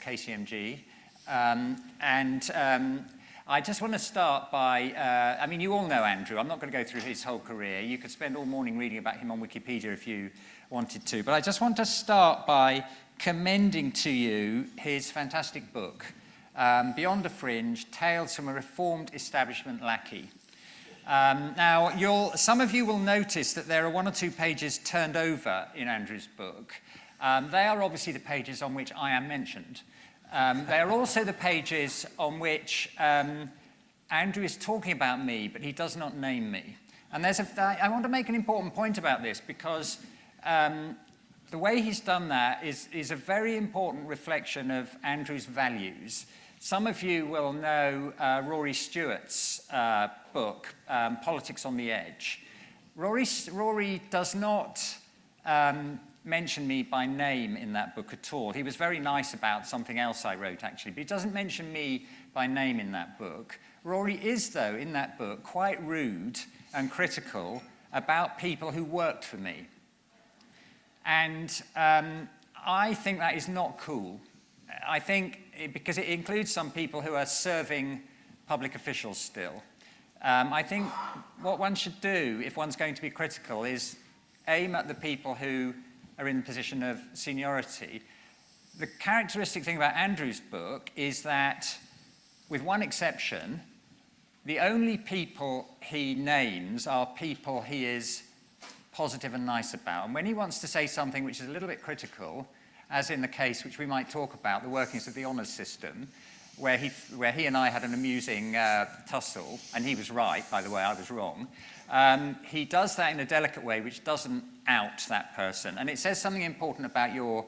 KCMG. I just want to start by, I mean, you all know Andrew. I'm not going to go through his whole career. You could spend all morning reading about him on Wikipedia if you wanted to. But I just want to start by commending to you his fantastic book, Beyond the Fringe, Tales from a Reformed Establishment Lackey. Now, some of you will notice that there are 1 or 2 pages turned over in Andrew's book. They are obviously the pages on which I am mentioned. They are also the pages on which Andrew is talking about me, but he does not name me. And I want to make an important point about this because the way he's done that is a very important reflection of Andrew's values. Some of you will know Rory Stewart's book, Politics on the Edge. Rory does not mention me by name in that book at all. He was very nice about something else I wrote, actually, but he doesn't mention me by name in that book. Rory is, though, in that book, quite rude and critical about people who worked for me. And I think that is not cool. I think, because it includes some people who are serving public officials still. I think what one should do, if one's going to be critical, is aim at the people who are in a position of seniority. The characteristic thing about Andrew's book is that, with one exception, the only people he names are people he is positive and nice about. And when he wants to say something which is a little bit critical, as in the case which we might talk about, the workings of the honours system, where he and I had an amusing tussle, and he was right, by the way, I was wrong. He does that in a delicate way which doesn't out that person. And it says something important about your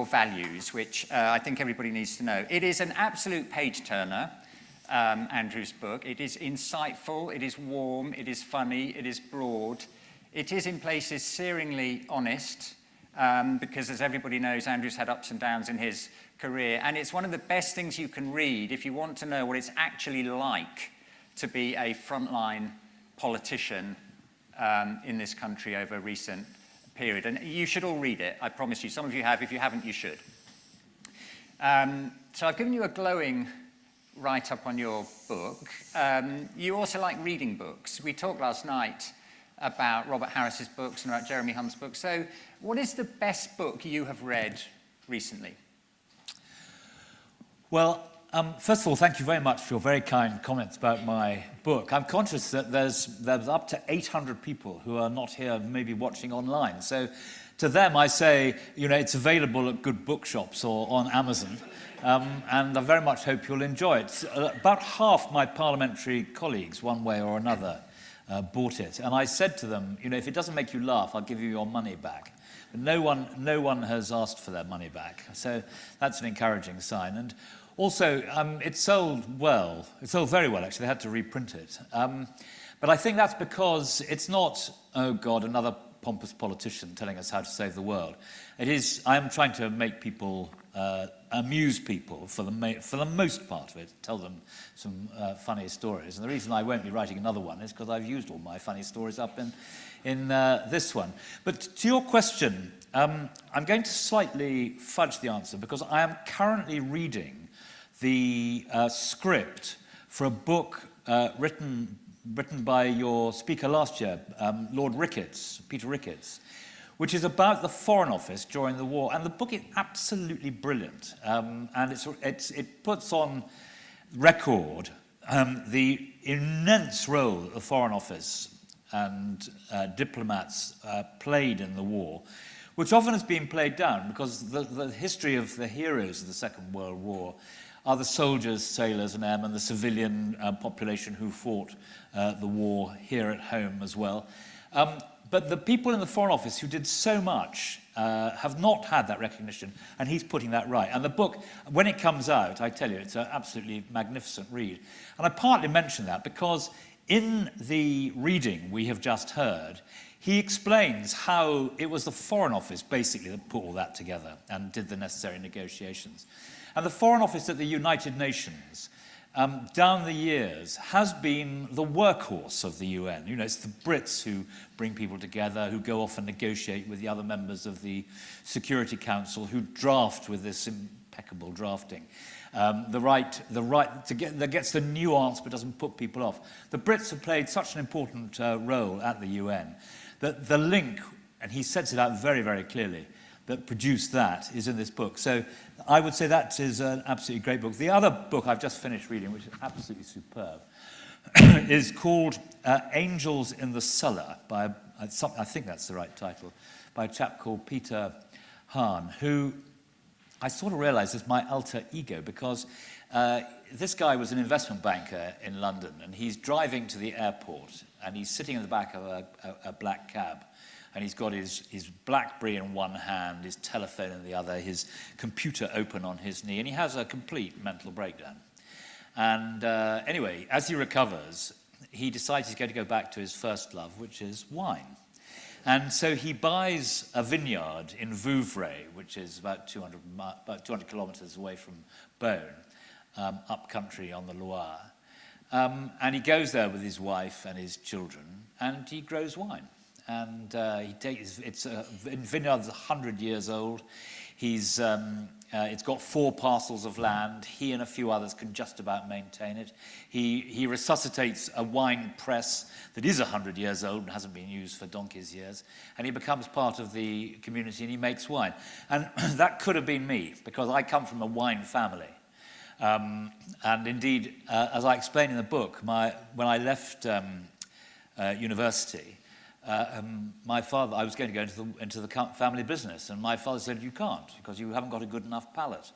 values, which I think everybody needs to know. It is an absolute page-turner, Andrew's book. It is insightful, it is warm, it is funny, it is broad. It is in places searingly honest, because as everybody knows, Andrew's had ups and downs in his career. And it's one of the best things you can read if you want to know what it's actually like to be a frontline politician in this country over a recent period. And you should all read it, I promise you. Some of you have. If you haven't, you should. So I've given you a glowing write-up on your book. You also like reading books. We talked last night about Robert Harris's books and about Jeremy Hunt's books. So what is the best book you have read recently? Well, first of all, thank you very much for your very kind comments about my book. I'm conscious that there's up to 800 people who are not here, maybe watching online. So to them, I say, it's available at good bookshops or on Amazon. And I very much hope you'll enjoy it. About half my parliamentary colleagues, one way or another, bought it. And I said to them, if it doesn't make you laugh, I'll give you your money back. But no one has asked for their money back. So that's an encouraging sign. And also, it sold well. It sold very well, actually. They had to reprint it. But I think that's because it's not, oh God, another pompous politician telling us how to save the world. It is, I am trying to make people, amuse people for the most part of it, tell them some funny stories. And the reason I won't be writing another one is because I've used all my funny stories up in this one. But to your question, I'm going to slightly fudge the answer because I am currently reading the script for a book written by your speaker last year, Lord Ricketts, Peter Ricketts, which is about the Foreign Office during the war. And the book is absolutely brilliant. And it puts on record the immense role that the Foreign Office and diplomats played in the war, which often has been played down because the history of the heroes of the Second World War are the soldiers, sailors and airmen, the civilian population who fought the war here at home as well. But the people in the Foreign Office who did so much have not had that recognition, and he's putting that right. And the book, when it comes out, I tell you, it's an absolutely magnificent read. And I partly mention that because in the reading we have just heard, he explains how it was the Foreign Office, basically, that put all that together and did the necessary negotiations. And the Foreign Office at the United Nations, down the years, has been the workhorse of the UN. It's the Brits who bring people together, who go off and negotiate with the other members of the Security Council, who draft with this impeccable drafting. That gets the nuance but doesn't put people off. The Brits have played such an important role at the UN that the link, and he sets it out very, very clearly, that produced that is in this book. So I would say that is an absolutely great book. The other book I've just finished reading, which is absolutely superb, is called Angels in the Cellar, by, I think that's the right title, by a chap called Peter Hahn, who I sort of realized is my alter ego, because this guy was an investment banker in London, and he's driving to the airport, and he's sitting in the back of a black cab, and he's got his BlackBerry in one hand, his telephone in the other, his computer open on his knee, and he has a complete mental breakdown. And anyway, as he recovers, he decides he's going to go back to his first love, which is wine. And so he buys a vineyard in Vouvray, which is about 200 kilometers away from Beaune, up country on the Loire. And he goes there with his wife and his children, and he grows wine. And it's a vineyard that's 100 years old. It's got 4 parcels of land. He and a few others can just about maintain it. He resuscitates a wine press that is 100 years old and hasn't been used for donkey's years. And he becomes part of the community and he makes wine. And that could have been me, because I come from a wine family. And indeed, as I explain in the book, when I left university, my father, I was going to go into the family business, and my father said, "You can't, because you haven't got a good enough palate."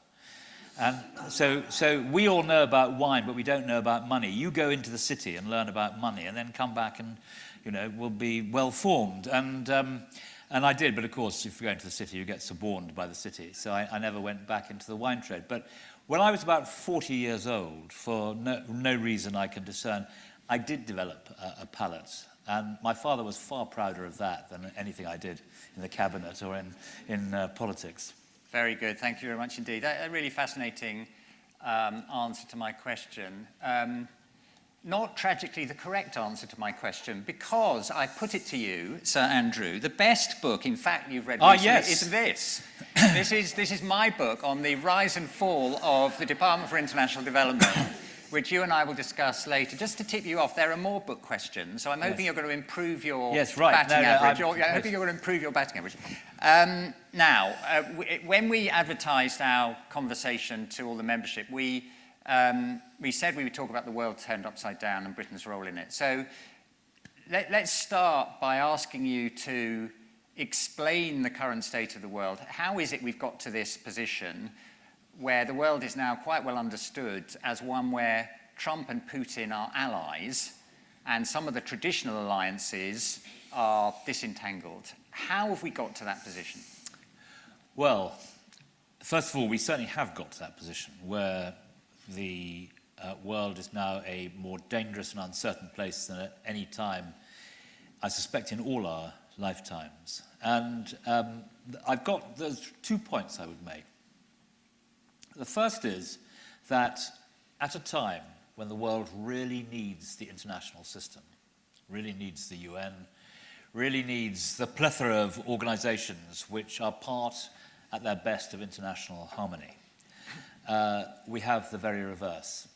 And so we all know about wine, but we don't know about money. You go into the city and learn about money, and then come back and, will be well formed. And I did, but of course, if you go into the city, you get suborned by the city. So I never went back into the wine trade. But when I was about 40 years old, for no reason I can discern, I did develop a palate. And my father was far prouder of that than anything I did in the cabinet or in politics. Very good. Thank you very much indeed. A really fascinating answer to my question. Not tragically the correct answer to my question, because I put it to you, Sir Andrew, the best book, in fact, you've read recently is this. This is my book on the rise and fall of the Department for International Development, which you and I will discuss later. Just to tip you off, there are more book questions, so I'm hoping you're going to improve your batting average. I'm hoping you're going to improve your batting average. Now, when we advertised our conversation to all the membership, we said we would talk about the world turned upside down and Britain's role in it. So let's start by asking you to explain the current state of the world. How is it we've got to this position where the world is now quite well understood as one where Trump and Putin are allies and some of the traditional alliances are disentangled? How have we got to that position? Well, first of all, we certainly have got to that position where the world is now a more dangerous and uncertain place than at any time, I suspect, in all our lifetimes. And there's 2 points I would make. The first is that at a time when the world really needs the international system, really needs the UN, really needs the plethora of organizations which are part, at their best, of international harmony, we have the very reverse.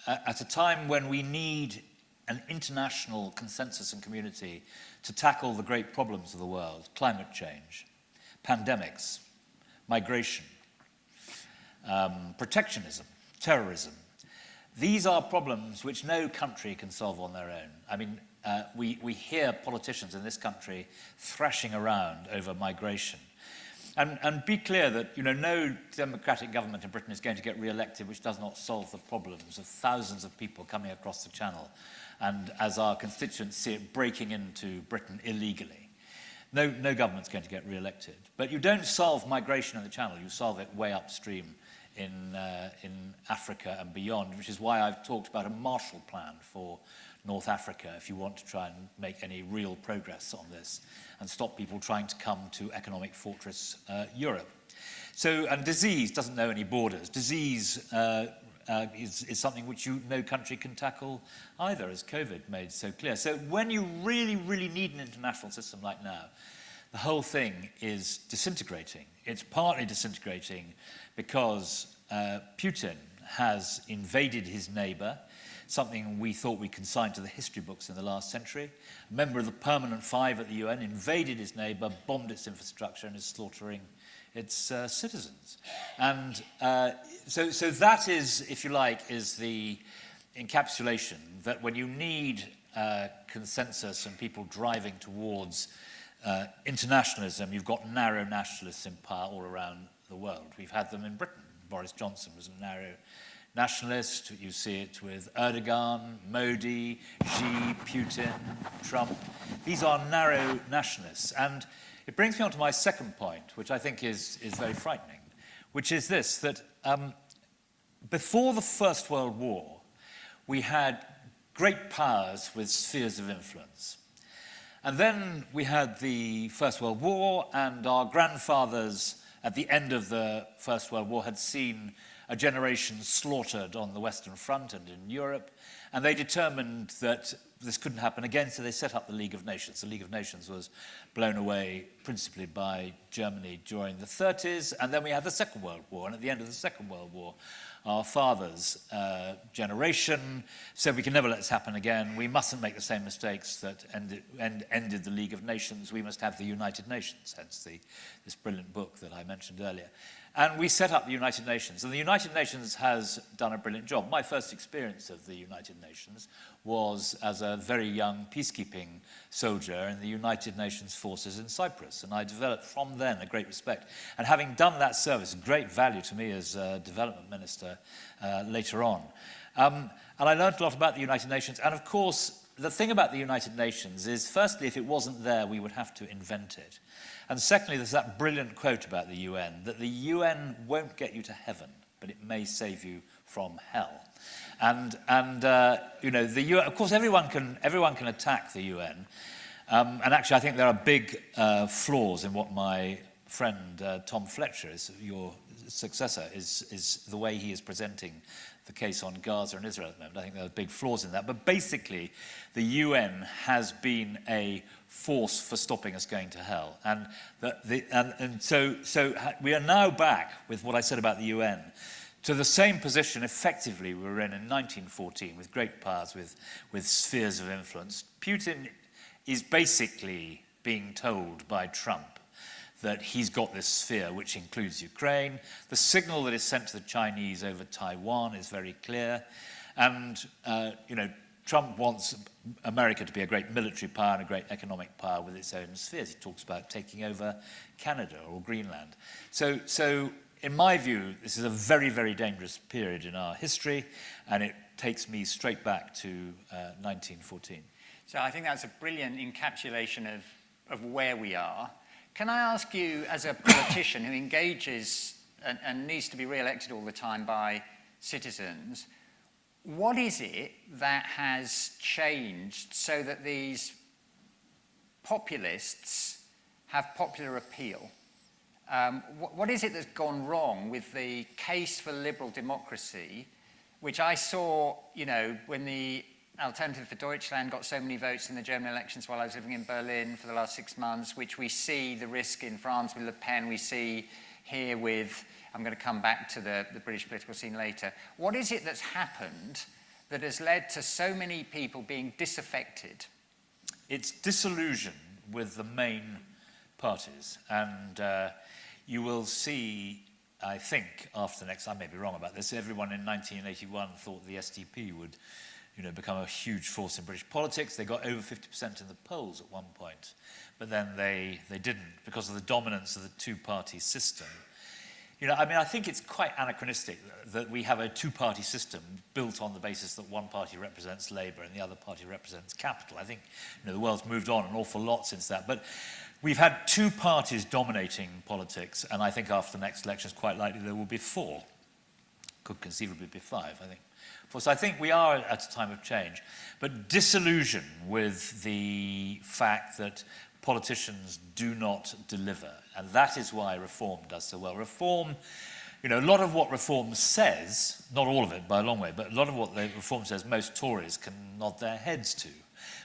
At a time when we need an international consensus and community to tackle the great problems of the world, climate change, pandemics, migration, protectionism, terrorism. These are problems which no country can solve on their own. I mean, we hear politicians in this country thrashing around over migration. And be clear that no democratic government in Britain is going to get re-elected which does not solve the problems of thousands of people coming across the Channel, and as our constituents see it, breaking into Britain illegally. No government's going to get re-elected. But you don't solve migration in the Channel, you solve it way upstream in Africa and beyond, which is why I've talked about a Marshall Plan for North Africa if you want to try and make any real progress on this and stop people trying to come to economic fortress Europe. So, and disease doesn't know any borders. Disease is something which no country can tackle either, as COVID made so clear. So when you really, really need an international system like now, the whole thing is disintegrating. It's partly disintegrating because Putin has invaded his neighbor, something we thought we consigned to the history books in the last century. A member of the Permanent Five at the UN invaded his neighbor, bombed its infrastructure, and is slaughtering its citizens. And so that is, if you like, is the encapsulation that when you need consensus and people driving towards internationalism, you've got narrow nationalists in power all around the world. We've had them in Britain. Boris Johnson was a narrow nationalist. You see it with Erdogan, Modi, Xi, Putin, Trump. These are narrow nationalists. And it brings me on to my second point, which I think is very frightening, which is this, that before the First World War, we had great powers with spheres of influence. And then we had the First World War, and our grandfathers at the end of the First World War had seen a generation slaughtered on the Western Front and in Europe, and they determined that this couldn't happen again, so they set up the League of Nations. The League of Nations was blown away principally by Germany during the 30s, and then we had the Second World War, and at the end of the Second World War, our fathers' generation said we can never let this happen again. We mustn't make the same mistakes that ended the League of Nations. We must have the United Nations, hence this brilliant book that I mentioned earlier. And we set up the United Nations. And the United Nations has done a brilliant job. My first experience of the United Nations was as a very young peacekeeping soldier in the United Nations forces in Cyprus. And I developed from then a great respect. And having done that service, great value to me as a development minister later on. And I learned a lot about the United Nations. And of course, the thing about the United Nations is, firstly, if it wasn't there, we would have to invent it. And secondly, there's that brilliant quote about the UN, that the UN won't get you to heaven, but it may save you from hell. And you know, the UN, of course, everyone can attack the UN. And actually, I think there are big flaws in what my friend Tom Fletcher, your successor, is the way he is presenting the case on Gaza and Israel at the moment. I think there are big flaws in that. But basically, the UN has been a force for stopping us going to hell. And so we are now back with what I said about the UN to the same position effectively we were in 1914 with great powers, with spheres of influence. Putin is basically being told by Trump that he's got this sphere, which includes Ukraine. The signal that is sent to the Chinese over Taiwan is very clear. And, you know, Trump wants America to be a great military power and a great economic power with its own spheres. He talks about taking over Canada or Greenland. So in my view, this is a very, very dangerous period in our history, and it takes me straight back to 1914. So I think that's a brilliant encapsulation of where we are. Can I ask you, as a politician who engages and needs to be re-elected all the time by citizens, what is it that has changed so that these populists have popular appeal? What is it that's gone wrong with the case for liberal democracy, which I saw, you know, when the Alternative for Deutschland got so many votes in the German elections while I was living in Berlin for the last 6 months, which we see the risk in France with Le Pen, we see here with, I'm going to come back to the British political scene later. What is it that's happened that has led to so many people being disaffected? It's disillusion with the main parties. And you will see, I think, after the next, I may be wrong about this, everyone in 1981 thought the SDP would, you know, become a huge force in British politics. They got over 50% in the polls at one point, but then they didn't because of the dominance of the two-party system. You know, I mean, I think it's quite anachronistic that we have a two-party system built on the basis that one party represents Labour and the other party represents capital. I think, you know, the world's moved on an awful lot since that. But we've had two parties dominating politics, and I think after the next election, it's quite likely there will be four. Could conceivably be five, I think. So I think we are at a time of change, but disillusion with the fact that politicians do not deliver, and that is why reform does so well. Reform, you know, a lot of what reform says, not all of it by a long way, but a lot of what the reform says, most Tories can nod their heads to.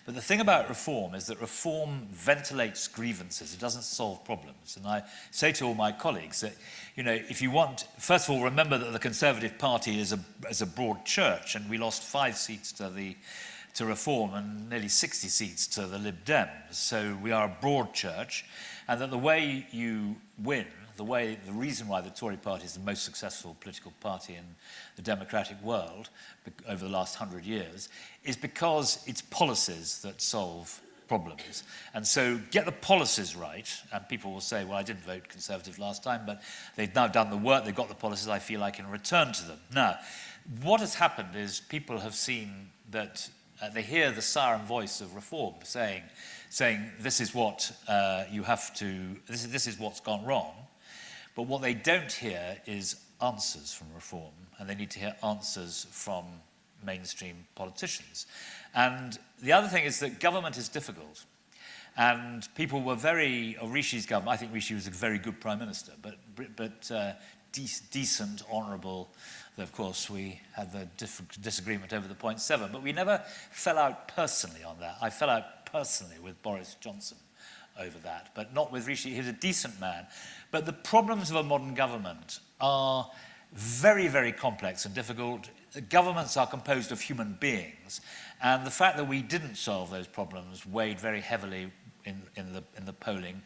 But the thing about reform is that reform ventilates grievances. It doesn't solve problems. And I say to all my colleagues that, if you want, first of all, remember that the Conservative Party is a broad church, and we lost 5 seats to Reform and nearly 60 seats to the Lib Dems. So we are a broad church, and that the way you win, the reason why the Tory party is the most successful political party in the democratic world over the last 100 years is because it's policies that solve problems. And so get the policies right, and people will say, well, I didn't vote Conservative last time, but they've now done the work, they've got the policies, I feel I can return to them. Now, what has happened is people have seen that they hear the siren voice of reform saying this is what you have to, this is what's gone wrong. But what they don't hear is answers from reform, and they need to hear answers from mainstream politicians. And the other thing is that government is difficult. And people were Rishi's government, I think Rishi was a very good prime minister, but decent, honourable. Of course, we had the disagreement over the 0.7, but we never fell out personally on that. I fell out personally with Boris Johnson over that, but not with Rishi. He was a decent man. But the problems of a modern government are very, very complex and difficult. Governments are composed of human beings, and the fact that we didn't solve those problems weighed very heavily in the polling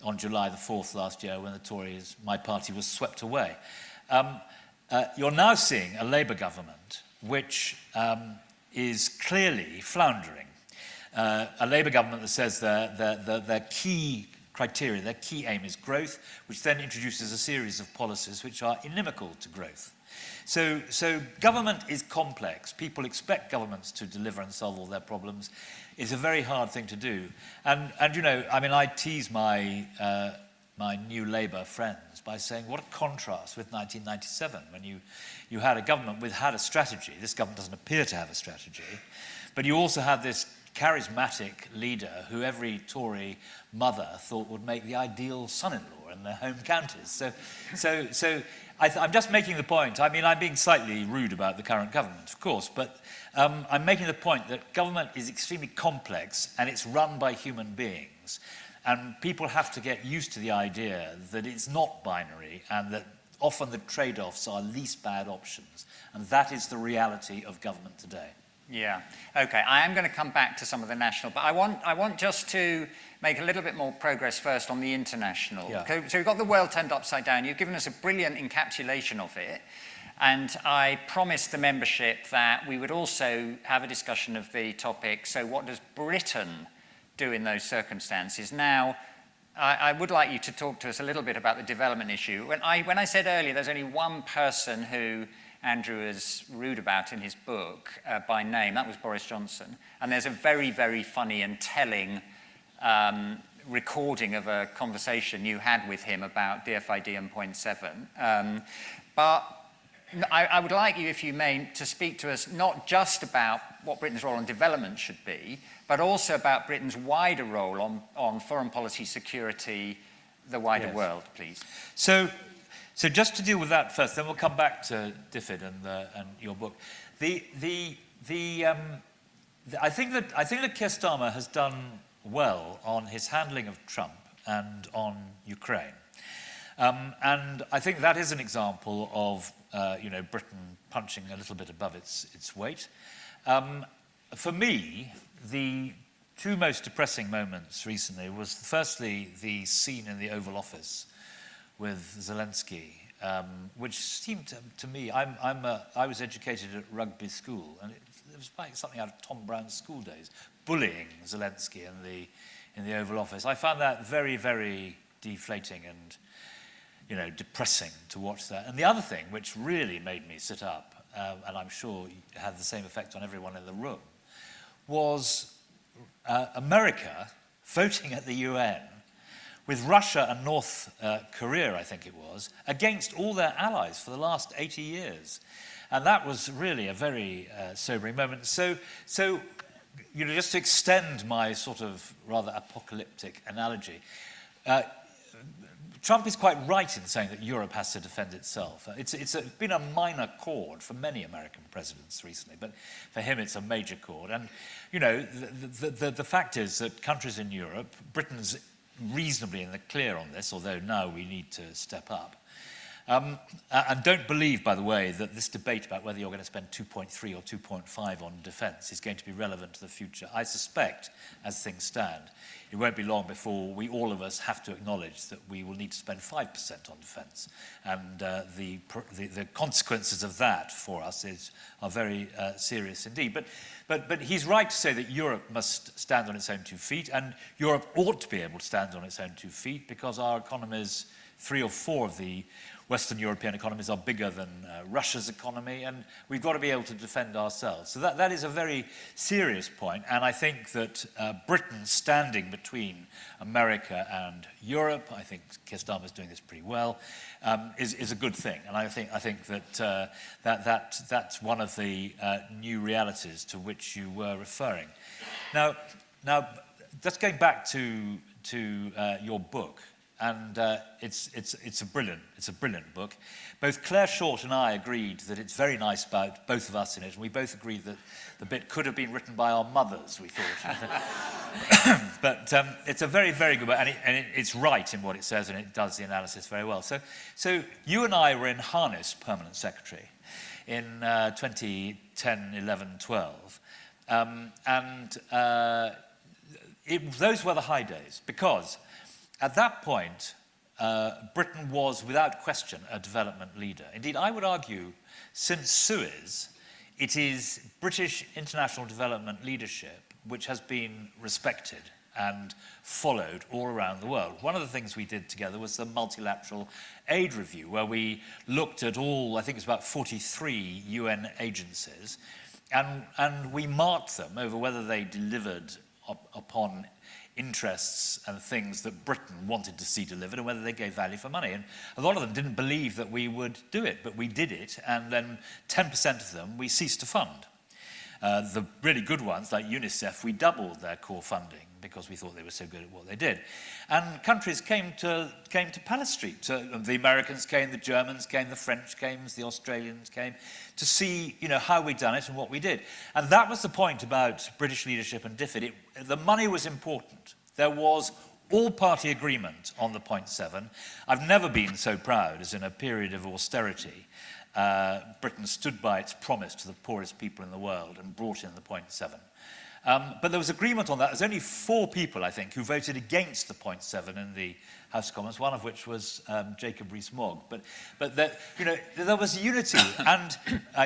on July the 4th last year when the Tories, my party, was swept away. You're now seeing a Labour government which is clearly floundering. A Labour government that says their key criteria, their key aim is growth, which then introduces a series of policies which are inimical to growth. So government is complex. People expect governments to deliver and solve all their problems. It's a very hard thing to do. And I tease my New Labour friends by saying, what a contrast with 1997, when you had a government had a strategy. This government doesn't appear to have a strategy. But you also had this charismatic leader who every Tory mother thought would make the ideal son-in-law in their home counties. So I'm just making the point. I'm being slightly rude about the current government, of course, but I'm making the point that government is extremely complex and it's run by human beings. And people have to get used to the idea that it's not binary and that often the trade-offs are least bad options. And that is the reality of government today. Yeah, okay. I am going to come back to some of the national, but I want just to make a little bit more progress first on the international. Yeah. So we've got the world turned upside down. You've given us a brilliant encapsulation of it. And I promised the membership that we would also have a discussion of the topic, so what does Britain do in those circumstances? Now, I would like you to talk to us a little bit about the development issue. When I said earlier there's only one person who Andrew is rude about in his book by name, that was Boris Johnson. And there's a very, very funny and telling recording of a conversation you had with him about DFID and 0.7. But I would like you, if you may, to speak to us not just about what Britain's role on development should be, but also about Britain's wider role on foreign policy, security, the wider world, please. So just to deal with that first, then we'll come back to DFID and your book. I think that Keir Starmer has done well on his handling of Trump and on Ukraine. And I think that is an example of Britain punching a little bit above its weight. For me, the two most depressing moments recently was firstly the scene in the Oval Office with Zelensky, which seemed to me, I was educated at rugby school, and it was like something out of Tom Brown's school days, bullying Zelensky in the Oval Office. I found that very, very deflating and depressing to watch that. And the other thing, which really made me sit up, and I'm sure had the same effect on everyone in the room, was America voting at the UN with Russia and North Korea, I think it was, against all their allies for the last 80 years. And that was really a very sobering moment. So just to extend my sort of rather apocalyptic analogy, Trump is quite right in saying that Europe has to defend itself. It's been a minor chord for many American presidents recently, but for him it's a major chord. And, you know, the fact is that countries in Europe, Britain's reasonably in the clear on this, although now we need to step up. And don't believe, by the way, that this debate about whether you're going to spend 2.3 or 2.5 on defence is going to be relevant to the future. I suspect, as things stand, it won't be long before all of us have to acknowledge that we will need to spend 5% on defence. And the consequences of that for us are very serious indeed. But he's right to say that Europe must stand on its own 2 feet, and Europe ought to be able to stand on its own 2 feet because our economies, 3 or 4 of the Western European economies are bigger than Russia's economy, and we've got to be able to defend ourselves. So that is a very serious point, and I think that Britain standing between America and Europe, I think Keir Starmer's doing this pretty well, is a good thing. And I think that that's one of the new realities to which you were referring. Now just going back to your book. And it's a brilliant book. Both Claire Short and I agreed that it's very nice about both of us in it, and we both agreed that the bit could have been written by our mothers, we thought. But it's a very, very good book, and it's right in what it says, and it does the analysis very well. So you and I were in Harness Permanent Secretary in 2010, 11, 12. Those were the high days, because at that point, Britain was, without question, a development leader. Indeed, I would argue, since Suez, it is British international development leadership which has been respected and followed all around the world. One of the things we did together was the Multilateral Aid Review, where we looked at all, I think it was about 43 UN agencies, and we marked them over whether they delivered upon interests and things that Britain wanted to see delivered and whether they gave value for money. And a lot of them didn't believe that we would do it, but we did it, and then 10% of them we ceased to fund. The really good ones, like UNICEF, we doubled their core funding because we thought they were so good at what they did. And countries came to Palace Street. The Americans came, the Germans came, the French came, the Australians came, to see, you know, how we'd done it and what we did. And that was the point about British leadership and DFID. The money was important. There was all-party agreement on the 0.7. I've never been so proud as in a period of austerity. Britain stood by its promise to the poorest people in the world and brought in the 0.7. But there was agreement on that. There's only 4 people, I think, who voted against the 0.7 in the House of Commons, one of which was Jacob Rees-Mogg. But that, you know, there was unity. And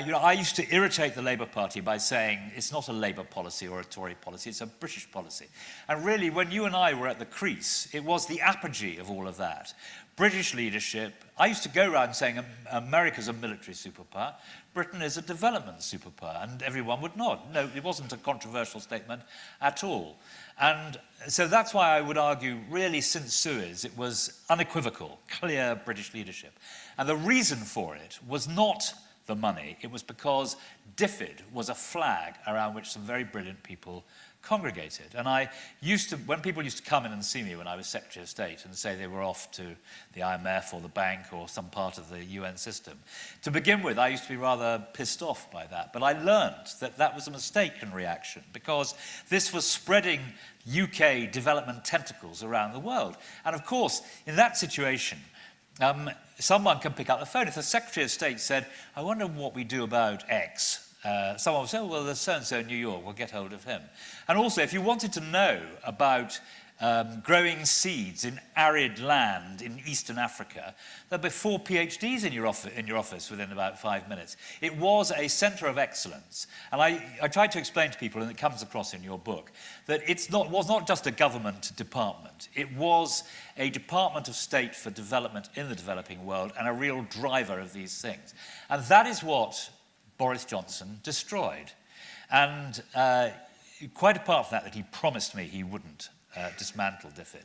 you know, I used to irritate the Labour Party by saying it's not a Labour policy or a Tory policy, it's a British policy. And really, when you and I were at the crease, it was the apogee of all of that. British leadership. I used to go around saying America's a military superpower, Britain is a development superpower, and everyone would nod. No, it wasn't a controversial statement at all. And so that's why I would argue, really, since Suez, it was unequivocal, clear British leadership. And the reason for it was not the money, it was because DFID was a flag around which some very brilliant people congregated. And I used to, when people used to come in and see me when I was Secretary of State and say they were off to the IMF or the bank or some part of the UN system, to begin with, I used to be rather pissed off by that. But I learned that that was a mistaken reaction because this was spreading UK development tentacles around the world. And of course, in that situation, someone can pick up the phone. If the Secretary of State said, I wonder what we do about X, someone would say, oh, well, there's so-and-so in New York, we'll get hold of him. And also, if you wanted to know about growing seeds in arid land in Eastern Africa, there'd be 4 PhDs in your office within about 5 minutes. It was a centre of excellence. And I tried to explain to people, and it comes across in your book, that it was not just a government department. It was a Department of State for development in the developing world and a real driver of these things. And that is what Boris Johnson destroyed. And quite apart from that he promised me he wouldn't dismantle DFID,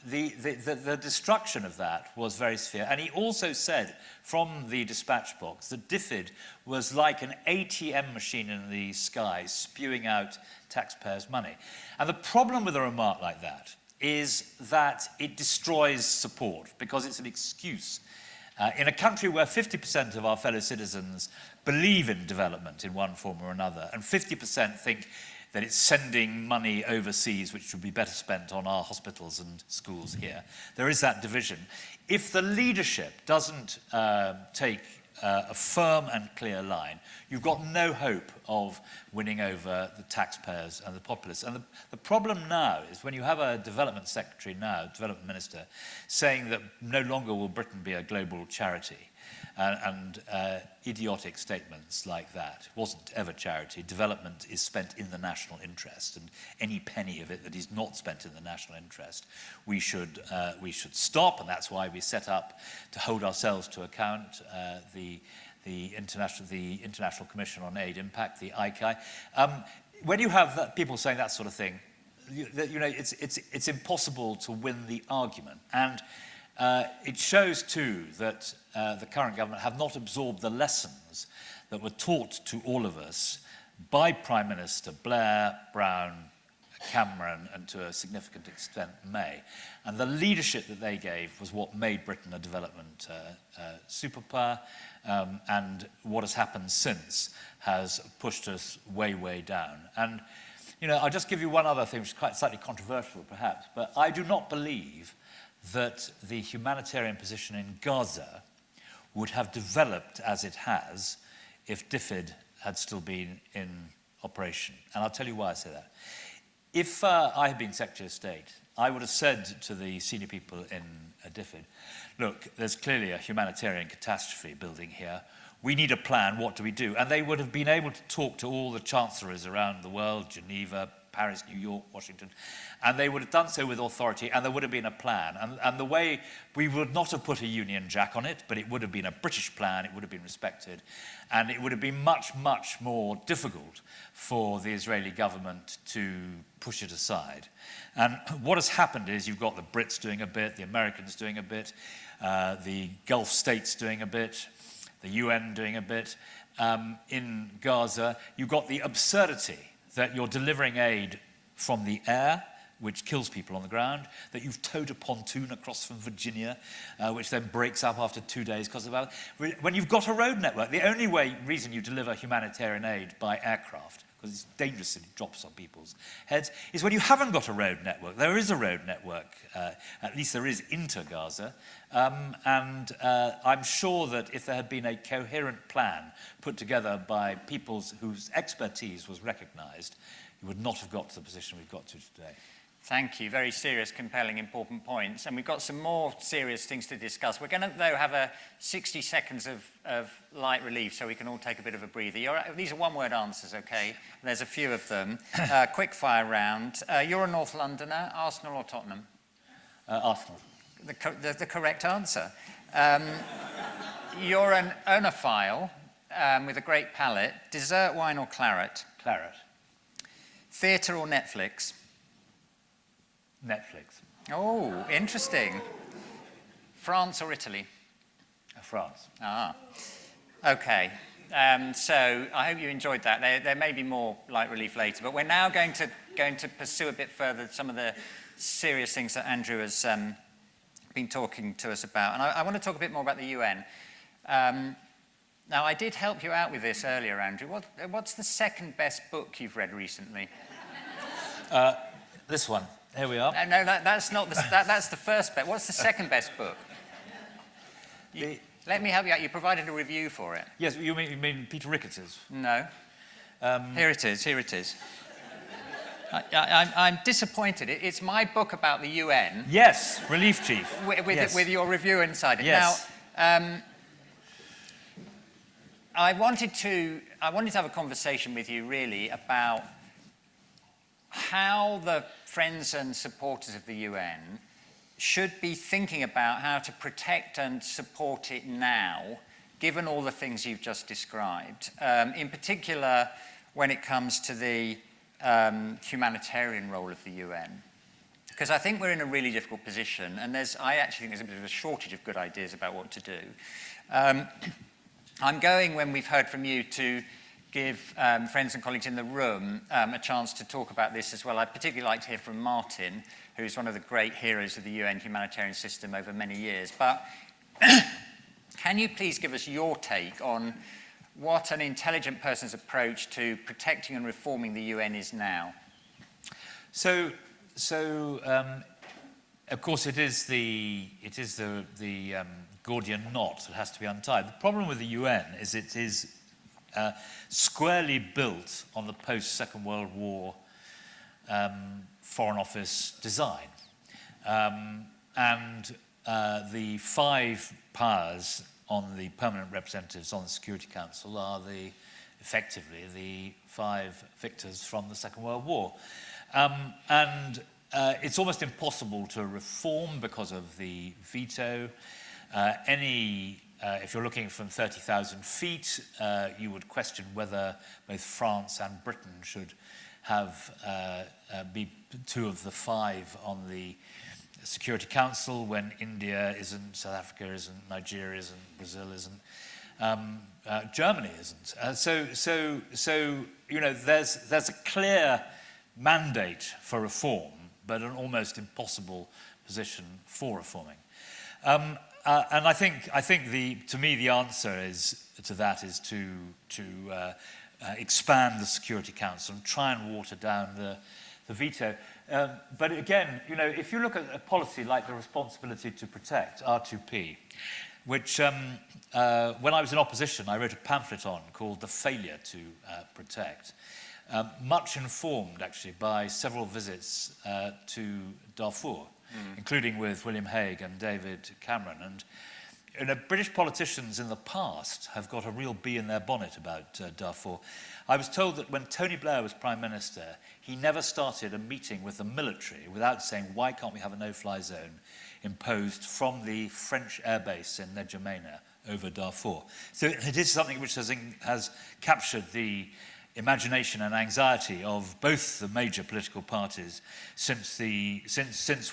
the destruction of that was very severe. And he also said from the dispatch box that DFID was like an ATM machine in the sky spewing out taxpayers' money. And the problem with a remark like that is that it destroys support because it's an excuse. In a country where 50% of our fellow citizens believe in development in one form or another, and 50% think that it's sending money overseas which would be better spent on our hospitals and schools here, there is that division. If the leadership doesn't take a firm and clear line, you've got no hope of winning over the taxpayers and the populace. And the problem now is when you have a development secretary now, development minister, saying that no longer will Britain be a global charity, and idiotic statements like that. It wasn't ever charity. Development is spent in the national interest, and any penny of it that is not spent in the national interest, we should stop, and that's why we set up to hold ourselves to account the International Commission on Aid Impact, the ICAI. When you have people saying that sort of thing, it's impossible to win the argument, and it shows too that the current government have not absorbed the lessons that were taught to all of us by Prime Minister Blair, Brown, Cameron, and to a significant extent May. And the leadership that they gave was what made Britain a development superpower, and what has happened since has pushed us way, way down. And I'll just give you one other thing, which is quite slightly controversial perhaps, but I do not believe that the humanitarian position in Gaza would have developed as it has if DFID had still been in operation. And I'll tell you why I say that. If I had been Secretary of State, I would have said to the senior people in DFID, look, there's clearly a humanitarian catastrophe building here. We need a plan. What do we do? And they would have been able to talk to all the chancelleries around the world, Geneva, Paris, New York, Washington, and they would have done so with authority, and there would have been a plan. And the way, we would not have put a Union Jack on it, but it would have been a British plan, it would have been respected, and it would have been much, much more difficult for the Israeli government to push it aside. And what has happened is you've got the Brits doing a bit, the Americans doing a bit, the Gulf states doing a bit, the UN doing a bit. In Gaza, you've got the absurdity that you're delivering aid from the air, which kills people on the ground, that you've towed a pontoon across from Virginia, which then breaks up after 2 days because of that. When you've got a road network, the only reason you deliver humanitarian aid by aircraft, because it's dangerous and it drops on people's heads, is when you haven't got a road network. There is a road network, at least there is into Gaza, and I'm sure that if there had been a coherent plan put together by people whose expertise was recognised, you would not have got to the position we've got to today. Thank you. Very serious, compelling, important points. And we've got some more serious things to discuss. We're going to, though, have a 60 seconds of light relief so we can all take a bit of a breather. These are one-word answers, OK? There's a few of them. Quick fire round. You're a North Londoner, Arsenal or Tottenham? Arsenal. The correct answer. You're an oenophile with a great palate. Dessert, wine or claret? Claret. Theatre or Netflix? Netflix. Oh, interesting. France or Italy? France. Ah, okay. So I hope you enjoyed that. There may be more light relief later, but we're now going to pursue a bit further some of the serious things that Andrew has been talking to us about. And I want to talk a bit more about the UN. Now, I did help you out with this earlier, Andrew. What's the second best book you've read recently? This one. Here we are. No, that's not that's the first best. What's the second best book? Let me help you out. You provided a review for it. Yes, you mean Peter Ricketts's? No. Here it is. I'm disappointed. It's my book about the UN. Yes, Relief Chief. With your review inside it. Yes. Now, I wanted to have a conversation with you really about how the friends and supporters of the UN should be thinking about how to protect and support it now, given all the things you've just described. In particular, when it comes to the humanitarian role of the UN. Because I think we're in a really difficult position, and I actually think there's a bit of a shortage of good ideas about what to do. I'm going, when we've heard from you, to give friends and colleagues in the room a chance to talk about this as well. I'd particularly like to hear from Martin, who's one of the great heroes of the UN humanitarian system over many years. But can you please give us your take on what an intelligent person's approach to protecting and reforming the UN is now? So of course, it is the Gordian knot that has to be untied. The problem with the UN is it is squarely built on the post-Second World War Foreign Office design. The 5 powers on the permanent representatives on the Security Council are effectively the 5 victors from the Second World War. It's almost impossible to reform because of the veto. If you're looking from 30,000 feet, you would question whether both France and Britain should be 2 of the 5 on the Security Council when India isn't, South Africa isn't, Nigeria isn't, Brazil isn't, Germany isn't. There's a clear mandate for reform, but an almost impossible position for reforming. And I think to me the answer to that is to expand the Security Council and try and water down the veto. But again, if you look at a policy like the Responsibility to Protect, R2P, which when I was in opposition, I wrote a pamphlet on called The Failure to Protect, much informed actually by several visits to Darfur, including with William Hague and David Cameron. And British politicians in the past have got a real bee in their bonnet about Darfur. I was told that when Tony Blair was Prime Minister, he never started a meeting with the military without saying, why can't we have a no-fly zone imposed from the French airbase in N'Djamena over Darfur? So it is something which has captured the imagination and anxiety of both the major political parties since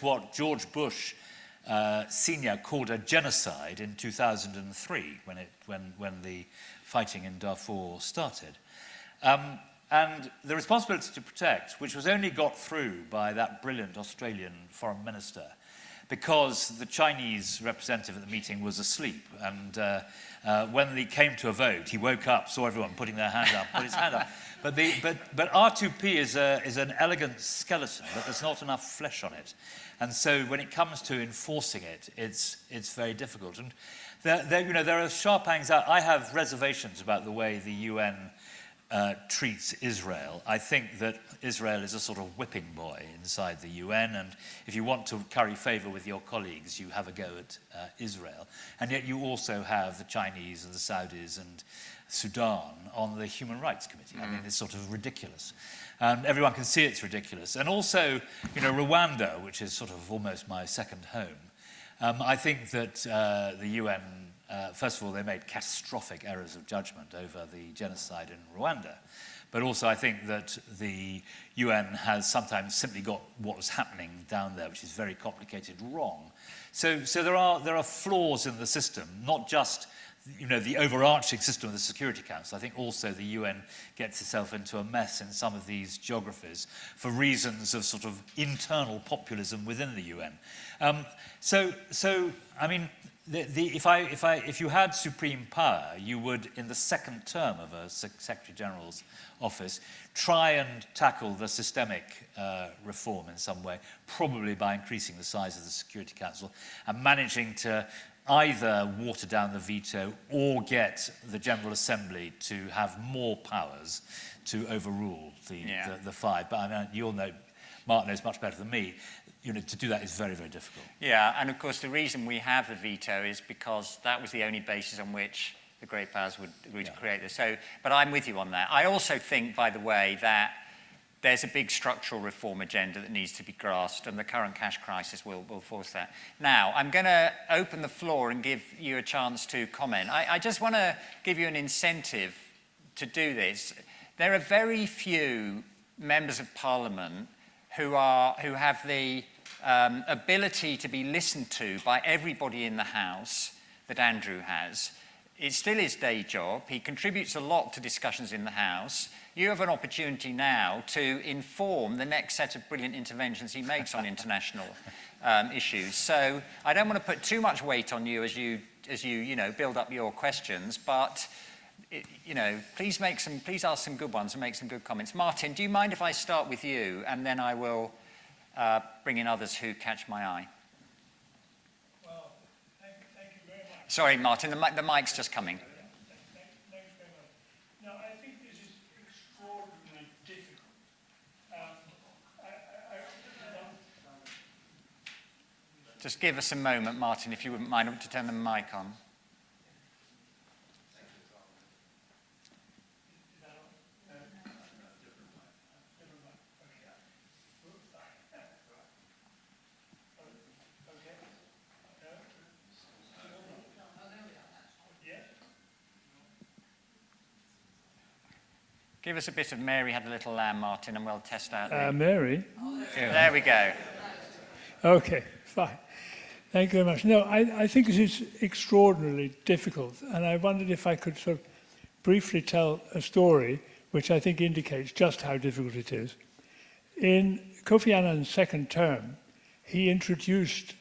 what George Bush Senior called a genocide in 2003 when the fighting in Darfur started. And the Responsibility to Protect, which was only got through by that brilliant Australian foreign minister, because the Chinese representative at the meeting was asleep. And when he came to a vote, he woke up, saw everyone putting their hand up, put his hand up. But R2P is an elegant skeleton, but there's not enough flesh on it. And so when it comes to enforcing it, it's very difficult. And there are sharp anxieties. I have reservations about the way the UN treats Israel. I think that Israel is a sort of whipping boy inside the UN, and if you want to curry favor with your colleagues, you have a go at Israel. And yet you also have the Chinese and the Saudis and Sudan on the Human Rights Committee. I mean, it's sort of ridiculous. And everyone can see it's ridiculous. And also, Rwanda, which is sort of almost my second home. I think that the UN, first of all, they made catastrophic errors of judgment over the genocide in Rwanda. But also I think that the UN has sometimes simply got what was happening down there, which is very complicated, wrong. So there are flaws in the system, not just the overarching system of the Security Council. I think also the UN gets itself into a mess in some of these geographies for reasons of sort of internal populism within the UN. I mean, if you had supreme power, you would, in the second term of a Secretary General's office, try and tackle the systemic reform in some way, probably by increasing the size of the Security Council and managing to either water down the veto or get the General Assembly to have more powers to overrule the 5. But I mean, you'll know, Mark knows much better than me, to do that is very, very difficult. Yeah, and of course the reason we have the veto is because that was the only basis on which the great powers would agree to create this. But I'm with you on that. I also think, by the way, that there's a big structural reform agenda that needs to be grasped, and the current cash crisis will force that. Now, I'm going to open the floor and give you a chance to comment. I just want to give you an incentive to do this. There are very few members of Parliament who have the ability to be listened to by everybody in the House that Andrew has. It's still his day job. He contributes a lot to discussions in the House. You have an opportunity now to inform the next set of brilliant interventions he makes on international issues. So I don't want to put too much weight on you as you build up your questions, but please ask some good ones and make some good comments. Martin, do you mind if I start with you, and then I will bring in others who catch my eye? Well, thank you very much. Sorry, Martin, the mic's just coming. Thanks very much. Now, I think this is extraordinarily difficult. Just give us a moment, Martin, if you wouldn't mind to turn the mic on. Give us a bit of Mary Had a Little Lamb, Martin, and we'll test out. Mary? There we go. Okay, fine. Thank you very much. No, I think it is extraordinarily difficult, and I wondered if I could sort of briefly tell a story which I think indicates just how difficult it is. In Kofi Annan's second term, he introduced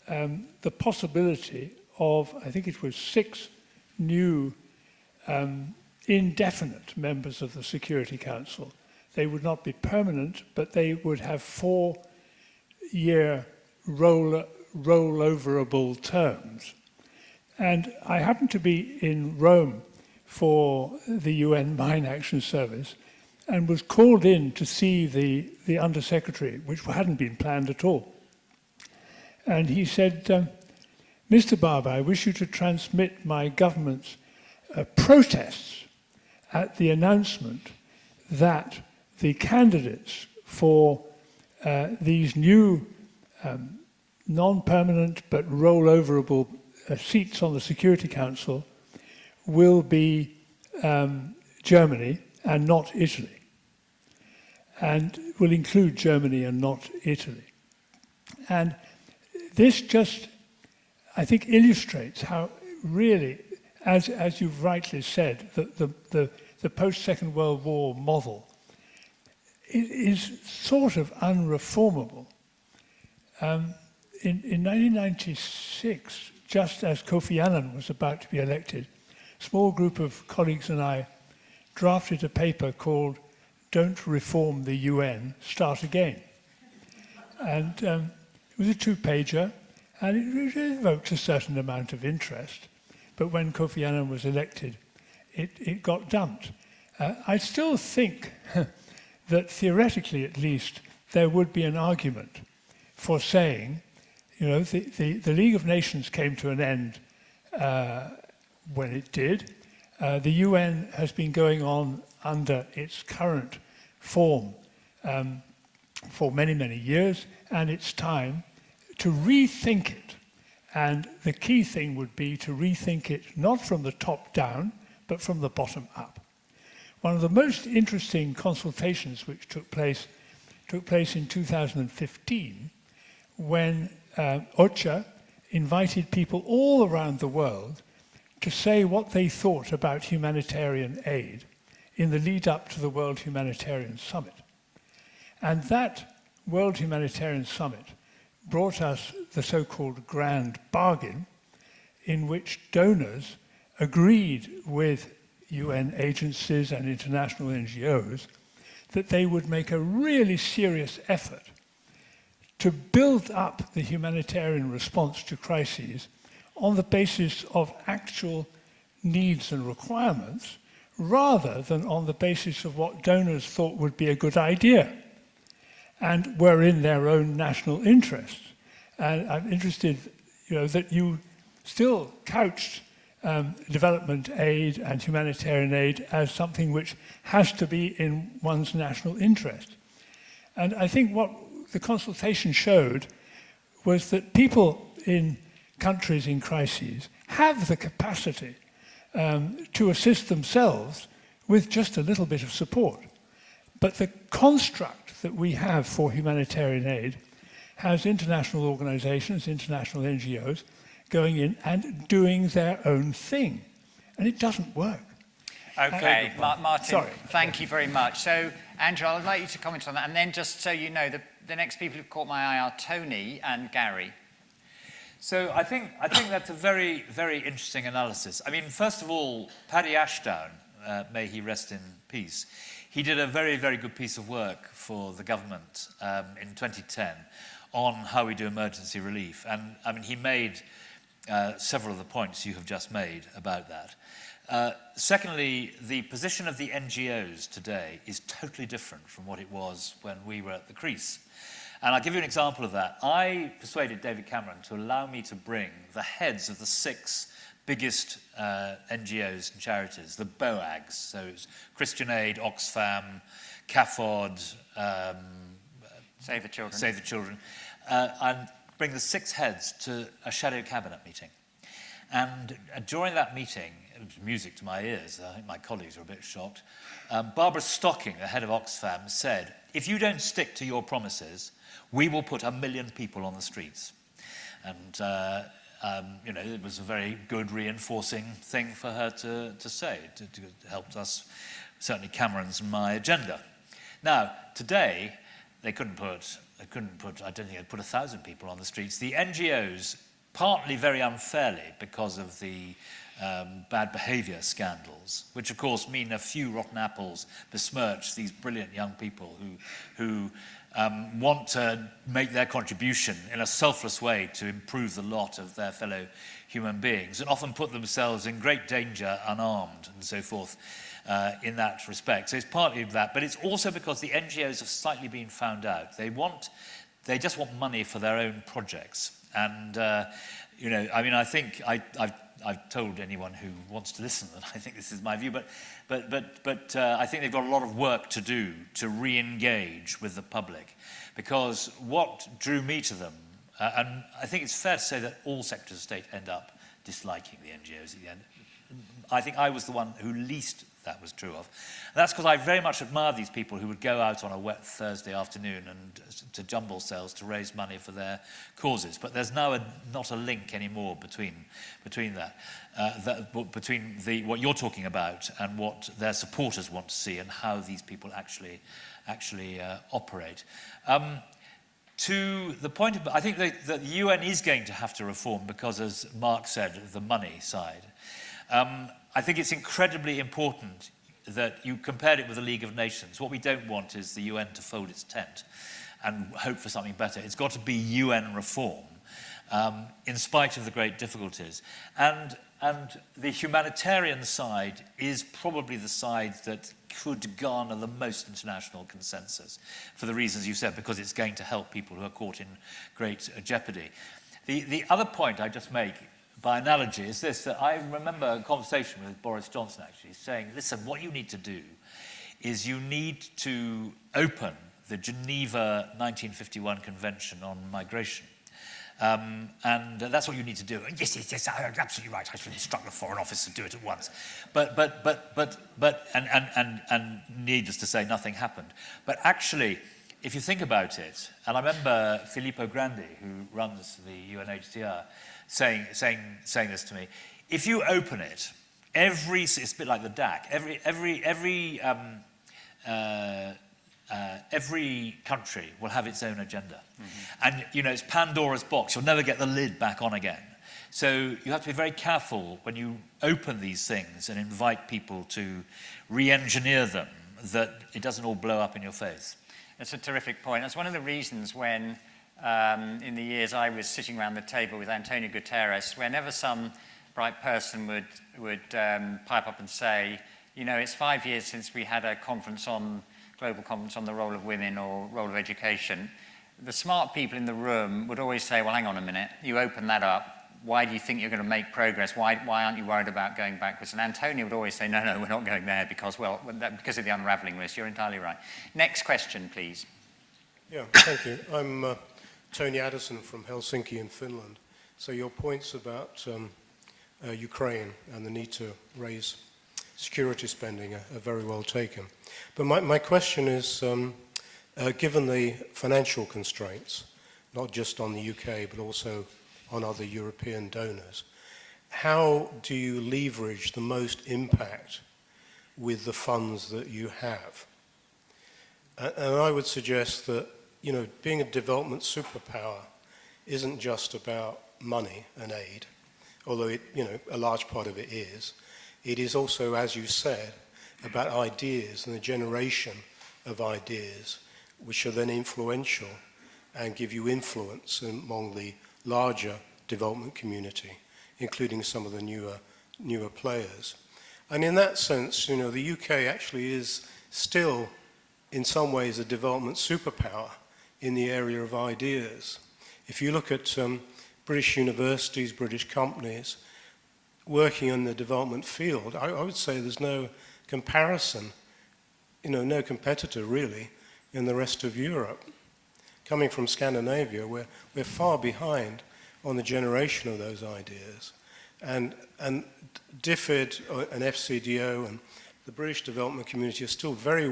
the possibility of, I think it was 6 new indefinite members of the Security Council. They would not be permanent, but they would have 4-year rolloverable terms. And I happened to be in Rome for the UN Mine Action Service and was called in to see the Undersecretary, which hadn't been planned at all. And he said, Mr. Barber, I wish you to transmit my government's protests at the announcement that the candidates for these new non-permanent but rolloverable seats on the Security Council will be Germany and not Italy, and will include Germany and not Italy. And this just, I think, illustrates how really, as you've rightly said, the post-Second World War model is sort of unreformable. In 1996, just as Kofi Annan was about to be elected, a small group of colleagues and I drafted a paper called Don't Reform the UN, Start Again. And it was a 2-pager, and it evoked a certain amount of interest. But when Kofi Annan was elected, it got dumped. I still think that theoretically, at least, there would be an argument for saying, the League of Nations came to an end when it did. The UN has been going on under its current form for many, many years, and it's time to rethink it. And the key thing would be to rethink it not from the top down, but from the bottom up. One of the most interesting consultations which took place in 2015 when OCHA invited people all around the world to say what they thought about humanitarian aid in the lead up to the World Humanitarian Summit. And that World Humanitarian Summit brought us the so-called grand bargain, in which donors agreed with UN agencies and international NGOs that they would make a really serious effort to build up the humanitarian response to crises on the basis of actual needs and requirements, rather than on the basis of what donors thought would be a good idea and were in their own national interests. And I'm interested, that you still couched development aid and humanitarian aid as something which has to be in one's national interest. And I think what the consultation showed was that people in countries in crises have the capacity to assist themselves with just a little bit of support. But the construct that we have for humanitarian aid has international organizations, international NGOs, going in and doing their own thing. and it doesn't work. Okay, Martin, Sorry. thank you very much. So, Andrew, I'd like you to comment on that. And then just so you know, the next people who've caught my eye are Tony and Gary. So I think that's a very, very interesting analysis. I mean, first of all, Paddy Ashdown, may he rest in peace, he did a very, very good piece of work for the government in 2010 on how we do emergency relief. And I mean, he made several of the points you have just made about that. Secondly, the position of the NGOs today is totally different from what it was when we were at the crease. And I'll give you an example of that. I persuaded David Cameron to allow me to bring the heads of the 6 biggest NGOs and charities, the BOAGs, so it's Christian Aid, Oxfam, CAFOD, Save the Children. Save the Children, and bring the 6 heads to a shadow cabinet meeting. And during that meeting, it was music to my ears, I think my colleagues were a bit shocked, Barbara Stocking, the head of Oxfam, said, if you don't stick to your promises, we will put 1 million people on the streets. And, you know, it was a very good reinforcing thing for her to say. It helped us, certainly Cameron's and my agenda. Now, today, they couldn't put, I don't think they'd put 1,000 people on the streets. The NGOs, partly very unfairly because of the bad behaviour scandals, which of course mean a few rotten apples besmirch these brilliant young people who want to make their contribution in a selfless way to improve the lot of their fellow human beings, and often put themselves in great danger unarmed and so forth in that respect. So it's partly that, but it's also because the NGOs have slightly been found out. They just want money for their own projects. And, you know, I mean, I think I've told anyone who wants to listen that I think this is my view, but I think they've got a lot of work to do to re-engage with the public, because what drew me to them, and I think it's fair to say that all sectors of state end up disliking the NGOs at the end. I think I was the one who least that was true of. And that's because I very much admire these people who would go out on a wet Thursday afternoon and to jumble sales to raise money for their causes. But there's now not a link anymore between what you're talking about and what their supporters want to see and how these people actually operate. To the point of, I think that the UN is going to have to reform because, as Mark said, the money side. I think it's incredibly important that you compared it with the League of Nations. What we don't want is the UN to fold its tent and hope for something better. It's got to be UN reform, in spite of the great difficulties. And the humanitarian side is probably the side that could garner the most international consensus, for the reasons you said, because it's going to help people who are caught in great jeopardy. The other point I just make, by analogy, is this, that I remember a conversation with Boris Johnson actually saying, listen, what you need to do is you need to open the Geneva 1951 Convention on Migration. And that's what you need to do. And yes, absolutely right. I should instruct the Foreign Office to do it at once. And needless to say, nothing happened. But actually, if you think about it, and I remember Filippo Grandi, who runs the UNHCR, saying this to me, if you open it, it's a bit like the DAC, every country will have its own agenda. Mm-hmm. And, you know, it's Pandora's box. You'll never get the lid back on again. So you have to be very careful when you open these things and invite people to re-engineer them, that it doesn't all blow up in your face. That's a terrific point. That's one of the reasons when, in the years I was sitting around the table with Antonio Guterres, whenever some bright person would pipe up and say, you know, it's 5 years since we had a global conference on the role of women or role of education, the smart people in the room would always say, well, hang on a minute, you open that up, why do you think you're going to make progress? Why aren't you worried about going backwards? And Antonio would always say, no, we're not going there because of the unravelling risk. You're entirely right. Next question, please. Yeah, thank you. I'm Tony Addison from Helsinki in Finland. So your points about Ukraine and the need to raise security spending are very well taken. But my question is, given the financial constraints, not just on the UK, but also on other European donors, how do you leverage the most impact with the funds that you have? And I would suggest that, you know, being a development superpower isn't just about money and aid, although it, you know, a large part of it is. It is also, as you said, about ideas and the generation of ideas, which are then influential and give you influence among the larger development community, including some of the newer players. And in that sense, you know, the UK actually is still, in some ways, a development superpower in the area of ideas. If you look at British universities, British companies working in the development field, I would say there's no comparison, you know, no competitor really in the rest of Europe. Coming from Scandinavia, we're far behind on the generation of those ideas. And DFID and FCDO and the British development community are still very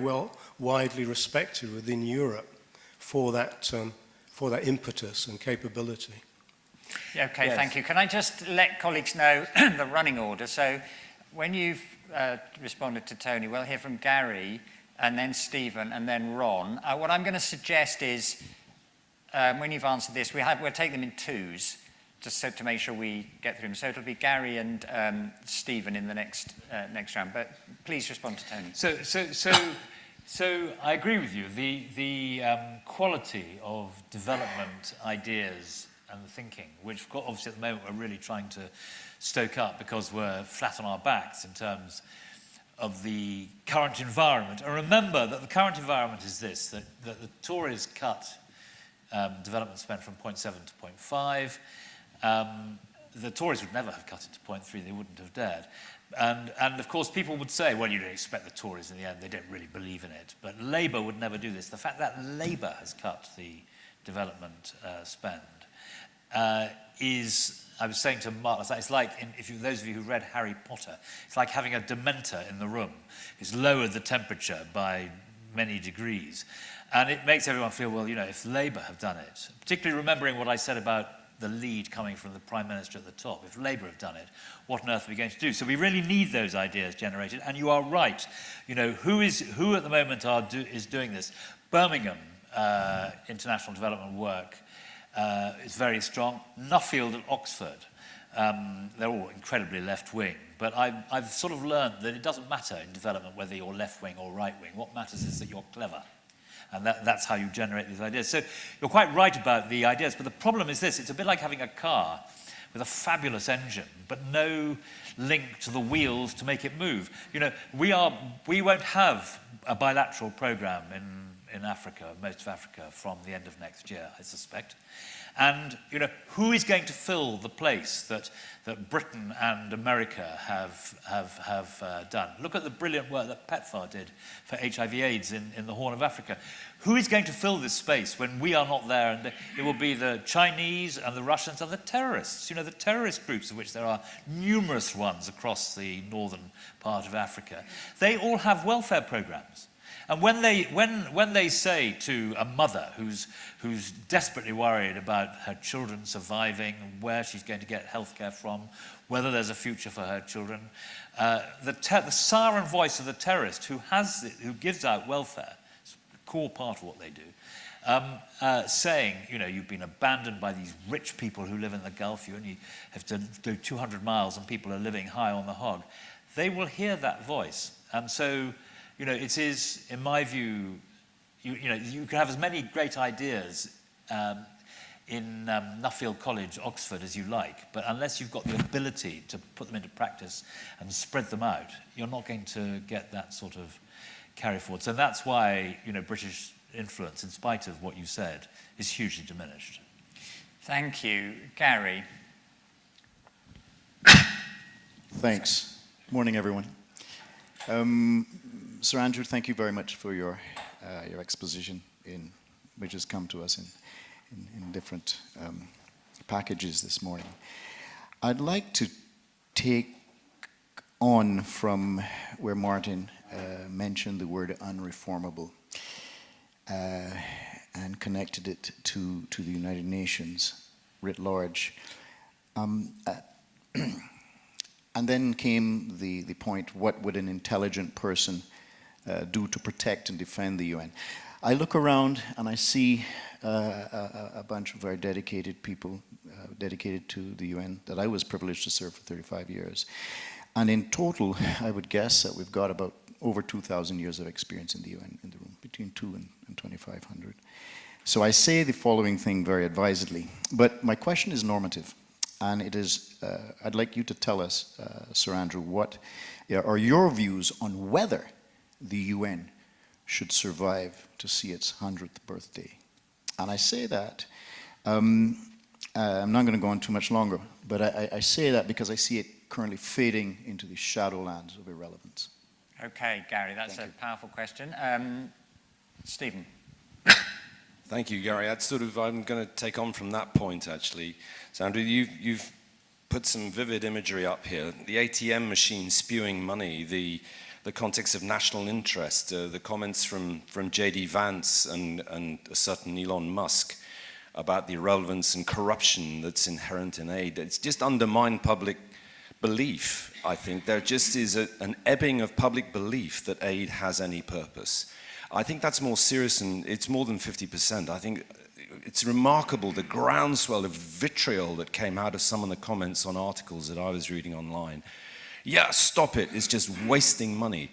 widely respected within Europe for that impetus and capability. Yeah, okay, Yes. thank you. Can I just let colleagues know the running order? So when you've responded to Tony, we'll hear from Gary, and then Stephen, and then Ron. What I'm going to suggest is, when you've answered this, we'll take them in twos, just so to make sure we get through them. So it'll be Gary and Stephen in the next round. But please respond to Tony. So I agree with you. The quality of development ideas and the thinking, which obviously at the moment we're really trying to stoke up because we're flat on our backs in terms of the current environment. And remember that the current environment is this, that the Tories cut development spend from 0.7 to 0.5. The Tories would never have cut it to 0.3, they wouldn't have dared. And of course people would say, well, you don't expect the Tories in the end, they don't really believe in it. But Labour would never do this. The fact that Labour has cut the development spend is, I was saying to Mark last night, it's like, those of you who read Harry Potter, it's like having a Dementor in the room. It's lowered the temperature by many degrees. And it makes everyone feel, well, you know, if Labour have done it, particularly remembering what I said about the lead coming from the Prime Minister at the top, if Labour have done it, what on earth are we going to do? So we really need those ideas generated. And you are right. You know, who at the moment is doing this? Birmingham International Development Work is very strong. Nuffield at Oxford, they're all incredibly left-wing. But I've sort of learned that it doesn't matter in development whether you're left-wing or right-wing. What matters is that you're clever. And that's how you generate these ideas. So you're quite right about the ideas, but the problem is this. It's a bit like having a car with a fabulous engine, but no link to the wheels to make it move. You know, we won't have a bilateral program in Africa, most of Africa, from the end of next year, I suspect. And, you know, who is going to fill the place that Britain and America have done? Look at the brilliant work that PEPFAR did for HIV/AIDS in the Horn of Africa. Who is going to fill this space when we are not there? And it will be the Chinese and the Russians and the terrorists. You know, the terrorist groups, of which there are numerous ones across the northern part of Africa. They all have welfare programs. And when they say to a mother who's desperately worried about her children surviving, where she's going to get healthcare from, whether there's a future for her children, the siren voice of the terrorist who gives out welfare, it's a core part of what they do, saying, you know, you've been abandoned by these rich people who live in the Gulf, you only have to go 200 miles and people are living high on the hog. They will hear that voice. And so, you know, it is, in my view, you can have as many great ideas in Nuffield College, Oxford, as you like, but unless you've got the ability to put them into practice and spread them out, you're not going to get that sort of carry forward. So that's why, you know, British influence, in spite of what you said, is hugely diminished. Thank you. Gary. Thanks. Morning, everyone. Sir Andrew, thank you very much for your exposition, which has come to us in different packages this morning. I'd like to take on from where Martin mentioned the word unreformable and connected it to the United Nations writ large. And then came the point, what would an intelligent person do to protect and defend the UN? I look around and I see a bunch of very dedicated people, dedicated to the UN, that I was privileged to serve for 35 years. And in total, I would guess that we've got about over 2,000 years of experience in the UN in the room, between 2 and 2,500. So I say the following thing very advisedly, but my question is normative. And it is, I'd like you to tell us, Sir Andrew, what are your views on whether the UN should survive to see its 100th birthday? And I say that, I'm not going to go on too much longer, but I say that because I see it currently fading into the shadowlands of irrelevance. Okay, Gary, that's a powerful question. Stephen. Thank you, Gary. I'm going to take on from that point, actually. So, Andrew, you've put some vivid imagery up here. The ATM machine spewing money, the context of national interest, the comments from J.D. Vance and a certain Elon Musk about the irrelevance and corruption that's inherent in aid. It's just undermined public belief, I think. There just is an ebbing of public belief that aid has any purpose. I think that's more serious, and it's more than 50%. I think it's remarkable the groundswell of vitriol that came out of some of the comments on articles that I was reading online. Yeah, stop it, it's just wasting money.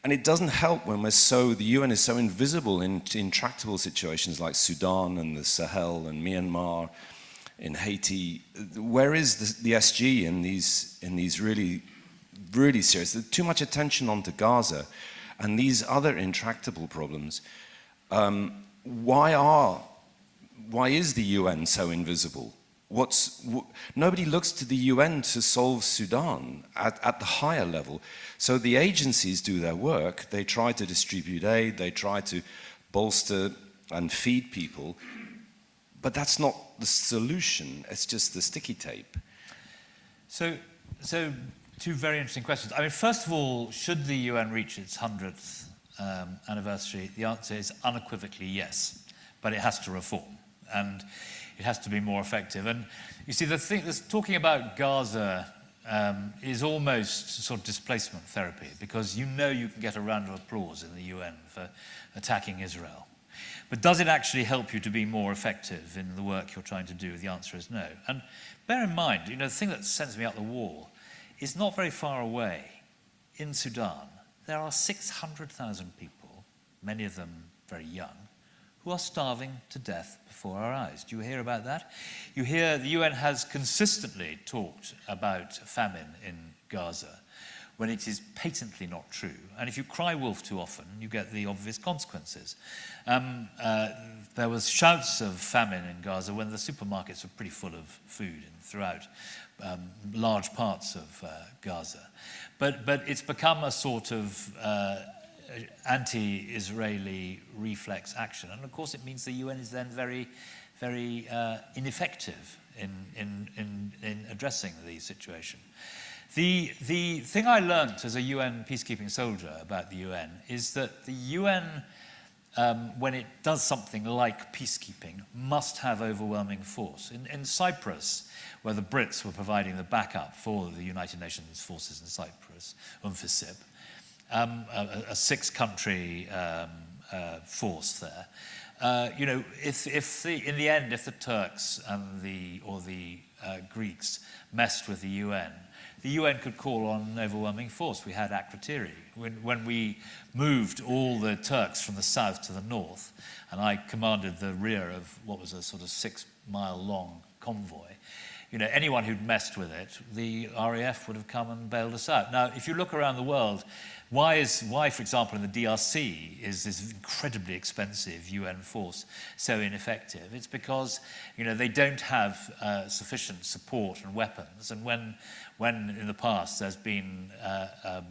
And it doesn't help when the UN is so invisible in intractable situations like Sudan and the Sahel and Myanmar, in Haiti. Where is the SG in these really, really serious? There's too much attention onto Gaza and these other intractable problems. Why is the UN so invisible? Nobody looks to the UN to solve Sudan at the higher level. So the agencies do their work. They try to distribute aid. They try to bolster and feed people. But that's not the solution. It's just the sticky tape. So two very interesting questions. I mean, first of all, should the UN reach its 100th anniversary? The answer is unequivocally yes, but it has to reform, and it has to be more effective. And you see, talking about Gaza is almost sort of displacement therapy, because you can get a round of applause in the UN for attacking Israel. But does it actually help you to be more effective in the work you're trying to do? The answer is no. And bear in mind, the thing that sends me up the wall is not very far away. In Sudan, there are 600,000 people, many of them very young, who are starving to death before our eyes. Do you hear about that? You hear the UN has consistently talked about famine in Gaza when it is patently not true. And if you cry wolf too often, you get the obvious consequences. There was shouts of famine in Gaza when the supermarkets were pretty full of food throughout large parts of Gaza. But it's become a sort of anti-Israeli reflex action. And of course it means the UN is then very, very ineffective in addressing the situation. The thing I learnt as a UN peacekeeping soldier about the UN is that the UN, when it does something like peacekeeping, must have overwhelming force. In Cyprus, where the Brits were providing the backup for the United Nations forces in Cyprus, UNFICYP, a six-country force there. If the Turks and the Greeks messed with the UN could call on an overwhelming force. We had Akrotiri. When we moved all the Turks from the south to the north, and I commanded the rear of what was a sort of 6-mile-long convoy, anyone who'd messed with it, the RAF would have come and bailed us out. Now, if you look around the world, why, for example, in the DRC is this incredibly expensive UN force so ineffective? It's because, they don't have sufficient support and weapons, and when in the past there's been a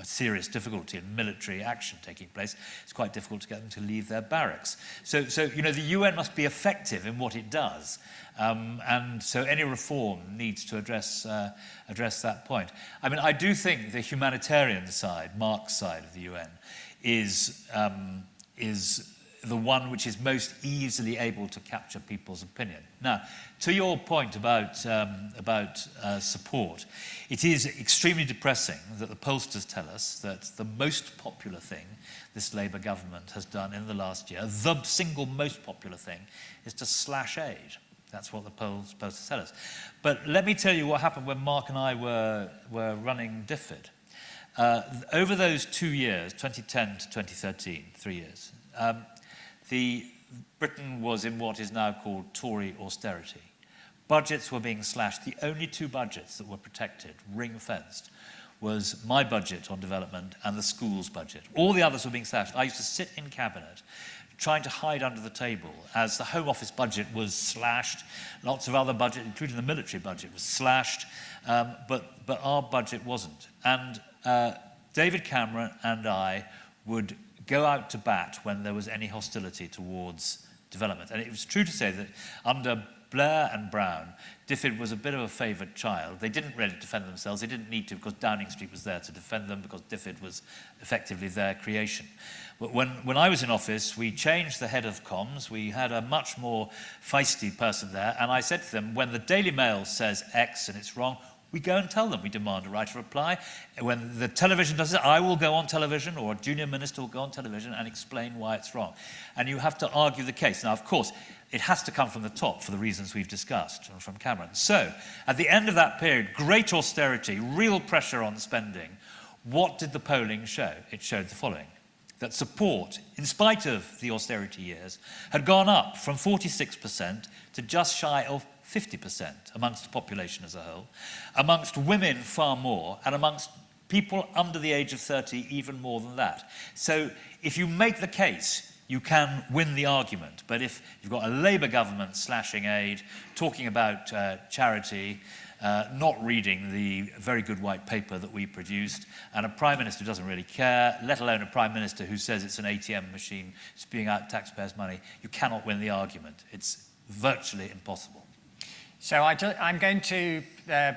serious difficulty in military action taking place, it's quite difficult to get them to leave their barracks. So the UN must be effective in what it does, and so any reform needs to address that point. I mean, I do think the humanitarian side, Mark's side of the UN, is the one which is most easily able to capture people's opinion. Now, to your point about support, it is extremely depressing that the pollsters tell us that the most popular thing this Labour government has done in the last year, the single most popular thing, is to slash aid. That's what the pollsters tell us. But let me tell you what happened when Mark and I were running DFID. Over those 2 years, 2010 to 2013, 3 years, Britain was in what is now called Tory austerity. Budgets were being slashed. The only 2 budgets that were protected, ring-fenced, was my budget on development and the school's budget. All the others were being slashed. I used to sit in cabinet trying to hide under the table as the Home Office budget was slashed. Lots of other budgets, including the military budget, was slashed, but our budget wasn't. And David Cameron and I would go out to bat when there was any hostility towards development. And it was true to say that under Blair and Brown, DFID was a bit of a favoured child. They didn't really defend themselves. They didn't need to because Downing Street was there to defend them because DFID was effectively their creation. But when I was in office, we changed the head of comms. We had a much more feisty person there. And I said to them, when the Daily Mail says X and it's wrong, we go and tell them. We demand a right of reply. When the television does it, I will go on television, or a junior minister will go on television and explain why it's wrong. And you have to argue the case. Now, of course, it has to come from the top for the reasons we've discussed, and from Cameron. So, at the end of that period, great austerity, real pressure on spending. What did the polling show? It showed the following: that support, in spite of the austerity years, had gone up from 46% to just shy of 50% amongst the population as a whole, amongst women far more, and amongst people under the age of 30 even more than that. So if you make the case, you can win the argument. But if you've got a Labour government slashing aid, talking about charity, not reading the very good white paper that we produced, and a Prime Minister who doesn't really care, let alone a Prime Minister who says it's an ATM machine spewing out taxpayers' money, you cannot win the argument. It's virtually impossible. So I'm going to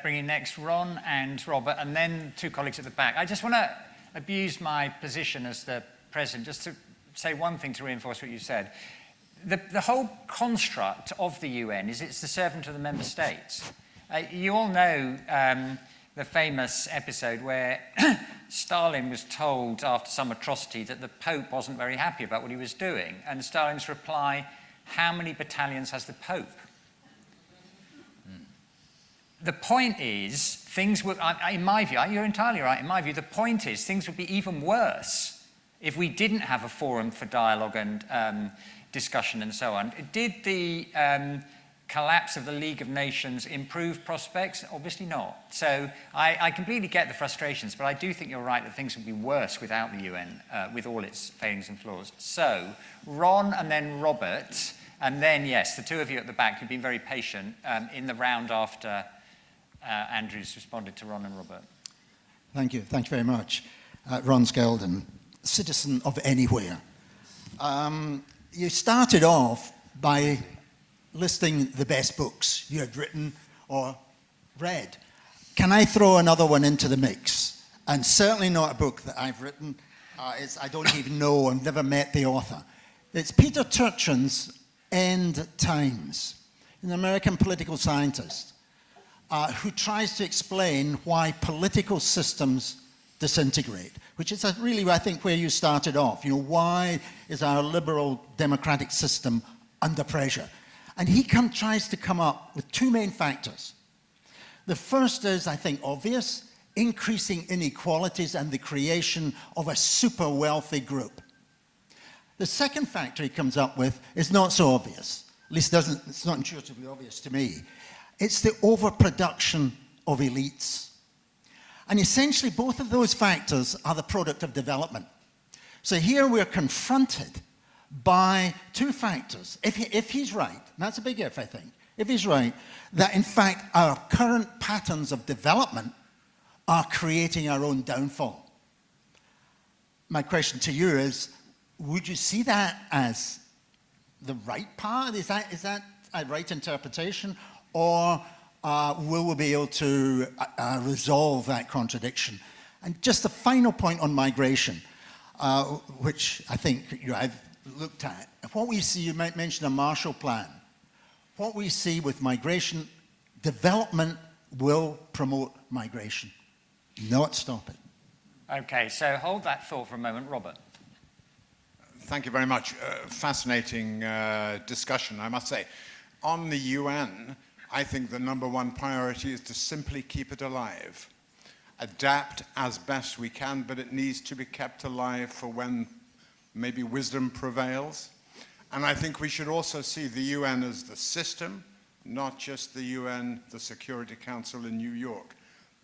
bring in next Ron and Robert, and then 2 colleagues at the back. I just want to abuse my position as the president, just to say one thing to reinforce what you said. The whole construct of the UN is it's the servant of the member states. You all know the famous episode where Stalin was told after some atrocity that the Pope wasn't very happy about what he was doing, and Stalin's reply, "How many battalions has the Pope?" The point is, things would, in my view, you're entirely right, in my view, the point is things would be even worse if we didn't have a forum for dialogue and discussion and so on. Did the collapse of the League of Nations improve prospects? Obviously not. So I completely get the frustrations, but I do think you're right that things would be worse without the UN, with all its failings and flaws. So, Ron and then Robert, and then, yes, the 2 of you at the back who've been very patient in the round after Andrew's responded to Ron and Robert. Thank you very much. Ron Skeldon, citizen of anywhere. You started off by listing the best books you had written or read. Can I throw another one into the mix? And certainly not a book that I've written. I don't even know, I've never met the author. It's Peter Turchin's End Times, an American political scientist who tries to explain why political systems disintegrate, which is really, I think, where you started off. You know, why is our liberal democratic system under pressure? And he tries to come up with 2 main factors. The first is, I think, obvious, increasing inequalities and the creation of a super wealthy group. The second factor he comes up with is not so obvious. At least it's not intuitively obvious to me. It's the overproduction of elites. And essentially, both of those factors are the product of development. So here we're confronted by 2 factors. If he's right, and that's a big if, I think, if he's right, that in fact our current patterns of development are creating our own downfall. My question to you is, would you see that as the right part? Is that a right interpretation? Or will we be able to resolve that contradiction? And just a final point on migration, which I think I've looked at, what we see, you might mention a Marshall Plan, what we see with migration, development will promote migration, not stop it. Okay, so hold that thought for a moment. Robert. Thank you very much. Fascinating discussion, I must say. On the UN, I think the number one priority is to simply keep it alive. Adapt as best we can, but it needs to be kept alive for when maybe wisdom prevails. And I think we should also see the UN as the system, not just the UN, the Security Council in New York,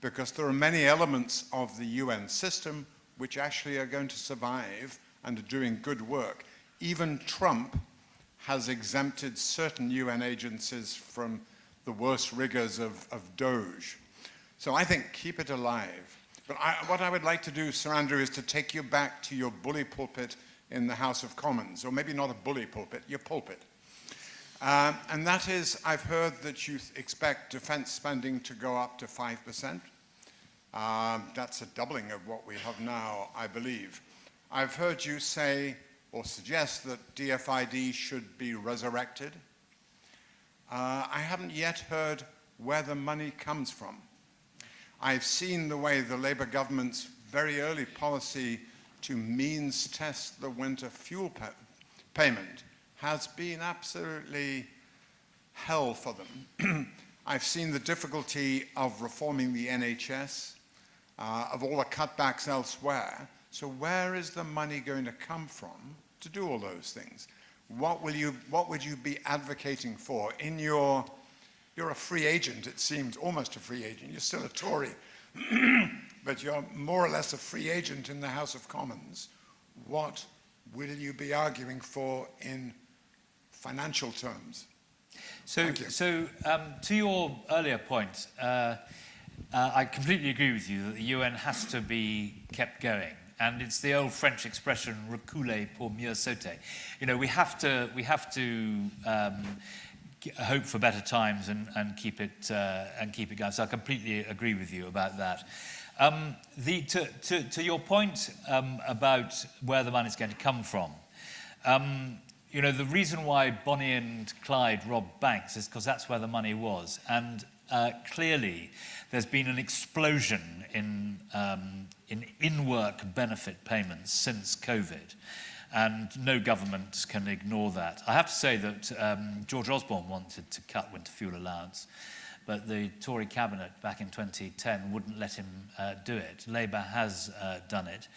because there are many elements of the UN system which actually are going to survive and are doing good work. Even Trump has exempted certain UN agencies from the worst rigors of Doge. So I think keep it alive. But what I would like to do, Sir Andrew, is to take you back to your bully pulpit in the House of Commons, or maybe not a bully pulpit, your pulpit. And that is, I've heard that you expect defense spending to go up to 5%. That's a doubling of what we have now, I believe. I've heard you say or suggest that DFID should be resurrected. I haven't yet heard where the money comes from. I've seen the way the Labour government's very early policy to means test the winter fuel payment has been absolutely hell for them. I've seen the difficulty of reforming the NHS, of all the cutbacks elsewhere. So where is the money going to come from to do all those things? What would you be advocating for? You're a free agent, it seems, almost a free agent. You're still a Tory, but you're more or less a free agent in the House of Commons. What will you be arguing for in financial terms? So to your earlier point, I completely agree with you that the UN has to be kept going. And it's the old French expression, reculer pour mieux sauter. You know, we have to hope for better times and keep it going. So I completely agree with you about that. To your point about where the money is going to come from, you know, the reason why Bonnie and Clyde robbed banks is because that's where the money was. And clearly, there's been an explosion in in-work benefit payments since COVID, and no government can ignore that. I have to say that George Osborne wanted to cut winter fuel allowance, but the Tory cabinet back in 2010 wouldn't let him do it. Labour has done it.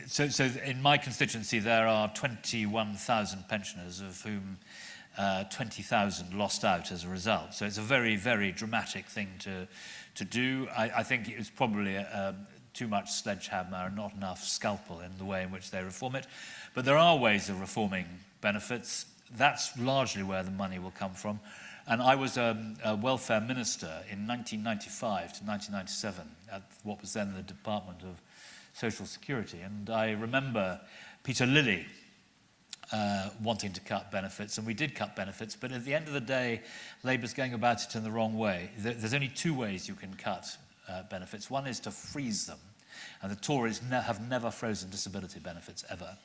So in my constituency, there are 21,000 pensioners, of whom 20,000 lost out as a result. So it's a very, very dramatic thing to do. I think it was probably too much sledgehammer and not enough scalpel in the way in which they reform it. But there are ways of reforming benefits. That's largely where the money will come from. And I was a welfare minister in 1995 to 1997 at what was then the Department of Social Security. And I remember Peter Lilly wanting to cut benefits, and we did cut benefits, but at the end of the day, Labour's going about it in the wrong way. There's only two ways you can cut benefits. One is to freeze them, and the Tories have never frozen disability benefits, ever.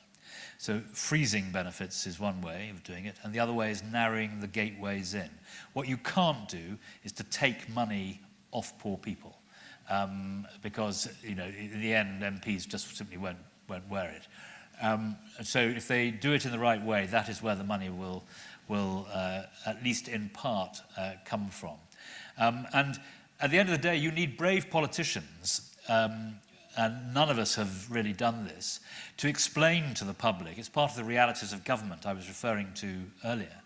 So freezing benefits is one way of doing it, and the other way is narrowing the gateways in. What you can't do is to take money off poor people, because, you know, in the end, MPs just simply won't wear it. So if they do it in the right way, that is where the money will at least in part, come from. And at the end of the day, you need brave politicians, and none of us have really done this, to explain to the public, it's part of the realities of government I was referring to earlier,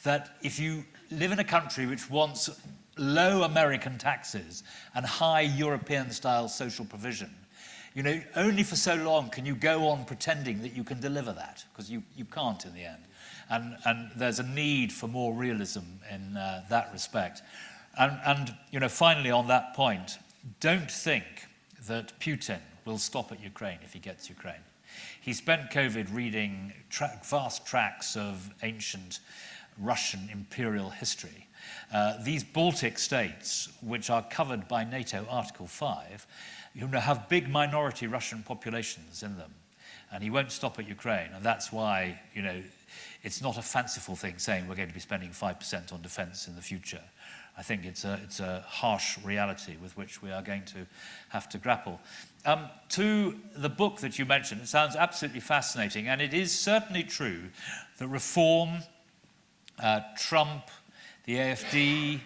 that if you live in a country which wants low American taxes and high European-style social provision, you know, only for so long can you go on pretending that you can deliver that, because you can't in the end. And there's a need for more realism in that respect. And you know, finally on that point, don't think that Putin will stop at Ukraine if he gets Ukraine. He spent COVID reading vast tracts of ancient Russian imperial history. These Baltic states, which are covered by NATO Article 5, you know, have big minority Russian populations in them. And he won't stop at Ukraine. And that's why, you know, it's not a fanciful thing saying we're going to be spending 5% on defense in the future. I think it's a harsh reality with which we are going to have to grapple. To the book that you mentioned, it sounds absolutely fascinating, and it is certainly true that reform, Trump, the AfD,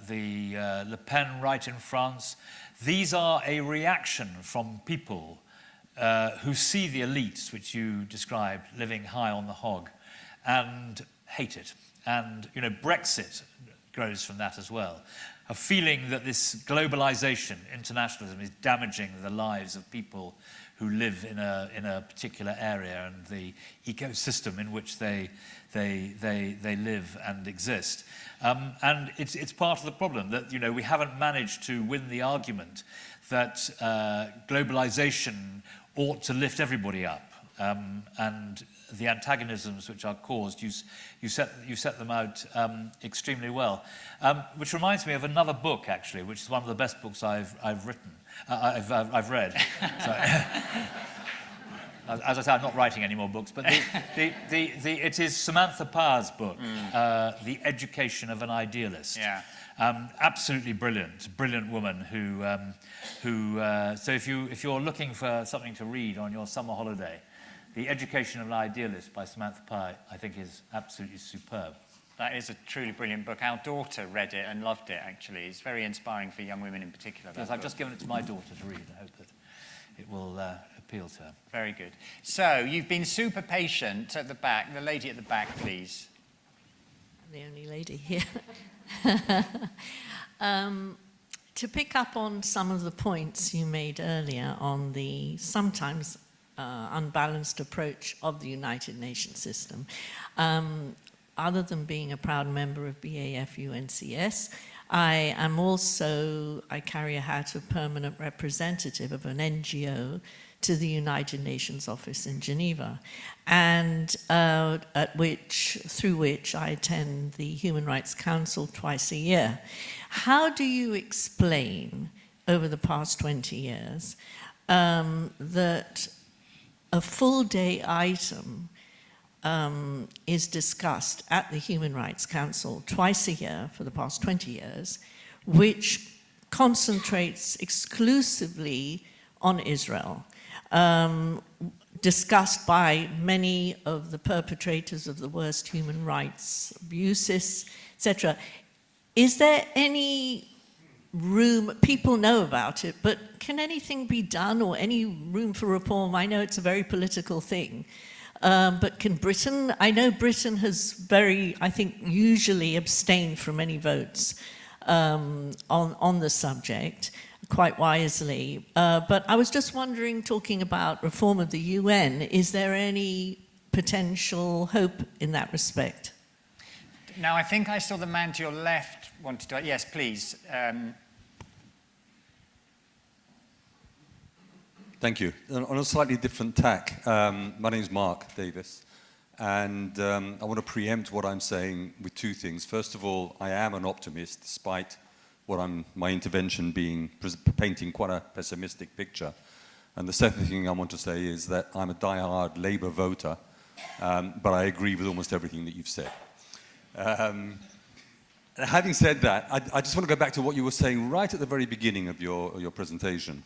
the Le Pen right in France, these are a reaction from people who see the elites, which you described, living high on the hog, and hate it. And, you know, Brexit grows from that as well. A feeling that this globalization, internationalism, is damaging the lives of people who live in a particular area and the ecosystem in which they live and exist. And it's part of the problem that, you know, we haven't managed to win the argument that globalization ought to lift everybody up. And the antagonisms which are caused, you set them out extremely well. Which reminds me of another book, actually, which is one of the best books I've read. So, as I said, I'm not writing any more books, but it is Samantha Power's book, The Education of an Idealist. Yeah. Absolutely brilliant woman who so if you're looking for something to read on your summer holiday, The Education of an Idealist by Samantha Power, I think, is absolutely superb. That is a truly brilliant book. Our daughter read it and loved it, actually. It's very inspiring for young women in particular. Yes, I've just given it to my daughter to read. I hope that it will appeal to her. Very good. So, you've been super patient at the back. The lady at the back, please. I'm the only lady here. To pick up on some of the points you made earlier on the sometimes unbalanced approach of the United Nations system, other than being a proud member of BAF-UNCS, I carry a hat of permanent representative of an NGO to the United Nations office in Geneva, and through which I attend the Human Rights Council twice a year. How do you explain, over the past 20 years, that a full-day item is discussed at the Human Rights Council twice a year for the past 20 years, which concentrates exclusively on Israel, discussed by many of the perpetrators of the worst human rights abuses, etc. Is there any room, people know about it, but can anything be done or any room for reform? I know it's a very political thing. But can Britain, I know Britain has usually abstained from any votes on the subject, quite wisely. But I was just wondering, talking about reform of the UN, is there any potential hope in that respect? Now, I think I saw the man to your left wanted to... Yes, please. Thank you. On a slightly different tack, my name is Mark Davis, and I want to preempt what I'm saying with two things. First of all, I am an optimist, despite my intervention being painting quite a pessimistic picture. And the second thing I want to say is that I'm a die-hard Labour voter, but I agree with almost everything that you've said. Having said that, I just want to go back to what you were saying right at the very beginning of your presentation,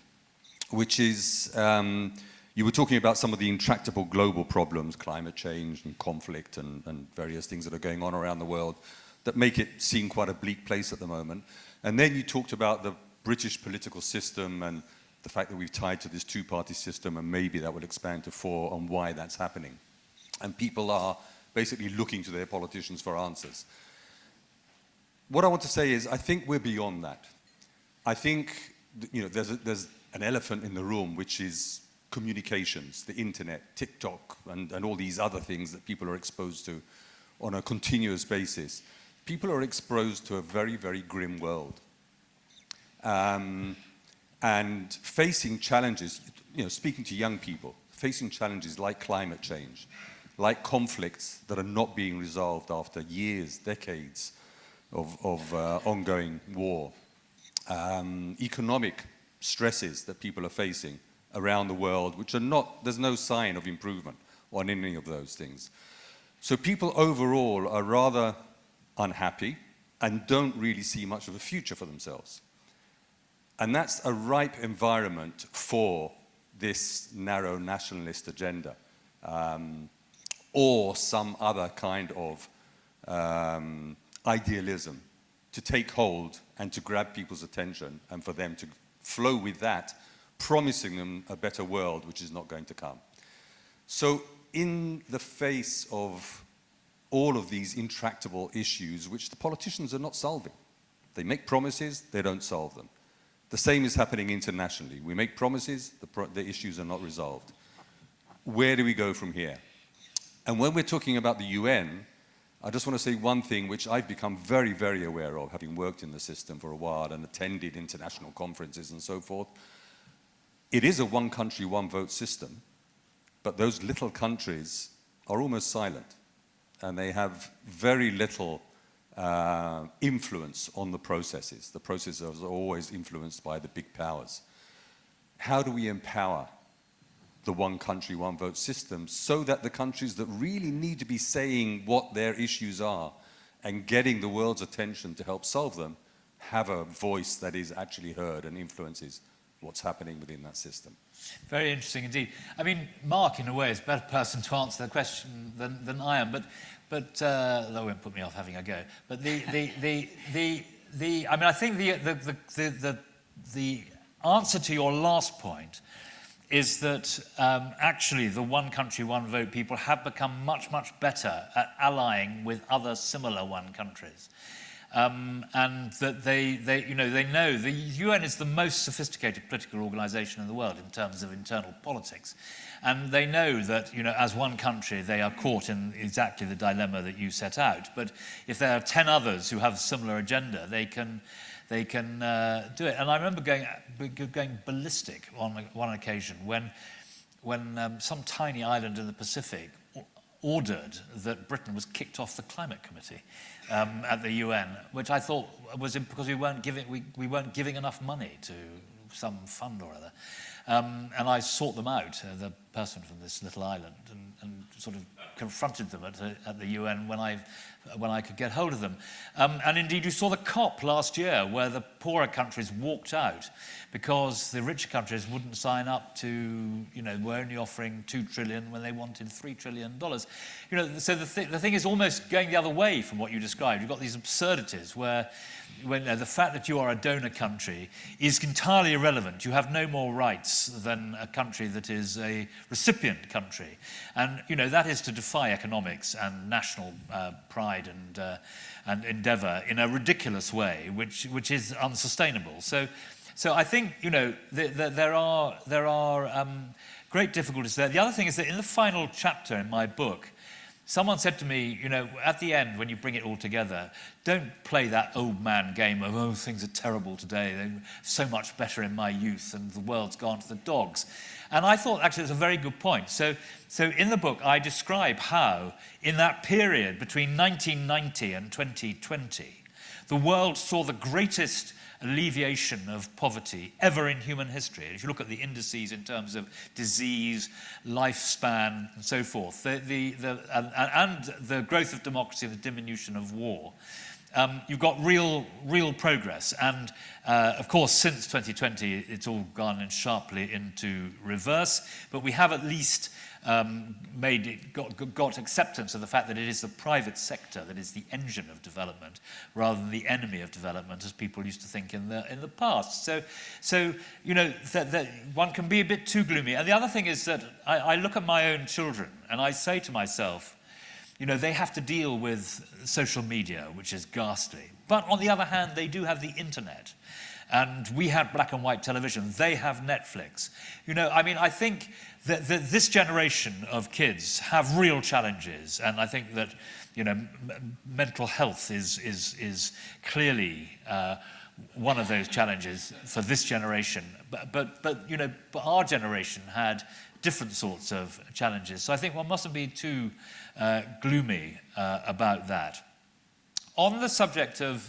which is you were talking about some of the intractable global problems, climate change and conflict and various things that are going on around the world that make it seem quite a bleak place at the moment. And then you talked about the British political system and the fact that we've tied to this two-party system, and maybe that will expand to four, on why that's happening. And people are basically looking to their politicians for answers. What I want to say is, I think we're beyond that. I think, there's an elephant in the room, which is communications, the internet, TikTok, and all these other things that people are exposed to on a continuous basis. People are exposed to a very, very grim world. And facing challenges, speaking to young people, facing challenges like climate change, like conflicts that are not being resolved after years, decades of ongoing war, economic stresses that people are facing around the world, which are not, there's no sign of improvement on any of those things. So people overall are rather unhappy and don't really see much of a future for themselves. And that's a ripe environment for this narrow nationalist agenda, or some other kind of idealism to take hold and to grab people's attention and for them to flow with that, promising them a better world which is not going to come. So in the face of all of these intractable issues which the politicians are not solving, they make promises, they don't solve them. The same is happening internationally. We make promises, the issues are not resolved. Where do we go from here? And when we're talking about the UN, I just want to say one thing which I've become very, very aware of, having worked in the system for a while and attended international conferences and so forth. It is a one country, one vote system, but those little countries are almost silent, and they have very little influence on the processes. The processes are always influenced by the big powers. How do we empower the one country, one vote system so that the countries that really need to be saying what their issues are and getting the world's attention to help solve them have a voice that is actually heard and influences what's happening within that system? Very interesting indeed. I mean, Mark, in a way, is a better person to answer the question than I am, but that won't put me off having a go. But I mean, I think the answer to your last point is that actually the one country, one vote people have become much, much better at allying with other similar one countries. And that they know the UN is the most sophisticated political organization in the world in terms of internal politics. And they know that, as one country, they are caught in exactly the dilemma that you set out. But if there are 10 others who have a similar agenda, they can do it. And I remember going ballistic on one occasion when some tiny island in the Pacific ordered that Britain was kicked off the Climate Committee at the UN, which I thought was because we weren't giving enough money to some fund or other. And I sought them out, the person from this little island, and sort of confronted them at the UN when I could get hold of them. And indeed, you saw the COP last year, where the poorer countries walked out because the richer countries wouldn't sign up to, were only offering $2 trillion when they wanted $3 trillion. So the thing is almost going the other way from what you described. You've got these absurdities where when the fact that you are a donor country is entirely irrelevant. You have no more rights than a country that is a recipient country. And, that is to defy economics and national pride and endeavor in a ridiculous way, which is unsustainable. So I think, there are great difficulties there. The other thing is that in the final chapter in my book, someone said to me, at the end, when you bring it all together, don't play that old man game of, oh, things are terrible today, they're so much better in my youth, and the world's gone to the dogs. And I thought, actually, it's a very good point. So in the book, I describe how, in that period between 1990 and 2020, the world saw the greatest alleviation of poverty ever in human history. If you look at the indices in terms of disease, lifespan, and so forth, and the growth of democracy and the diminution of war, you've got real progress. And of course, since 2020, it's all gone sharply into reverse. But we have at least got acceptance of the fact that it is the private sector that is the engine of development rather than the enemy of development, as people used to think in the past. So that one can be a bit too gloomy. And the other thing is that I look at my own children and I say to myself, they have to deal with social media, which is ghastly. But on the other hand, they do have the internet. And we had black and white television. They have Netflix. I think that this generation of kids have real challenges. And I think that, mental health is clearly one of those challenges for this generation. But our generation had different sorts of challenges. So I think one mustn't be too gloomy about that. On the subject of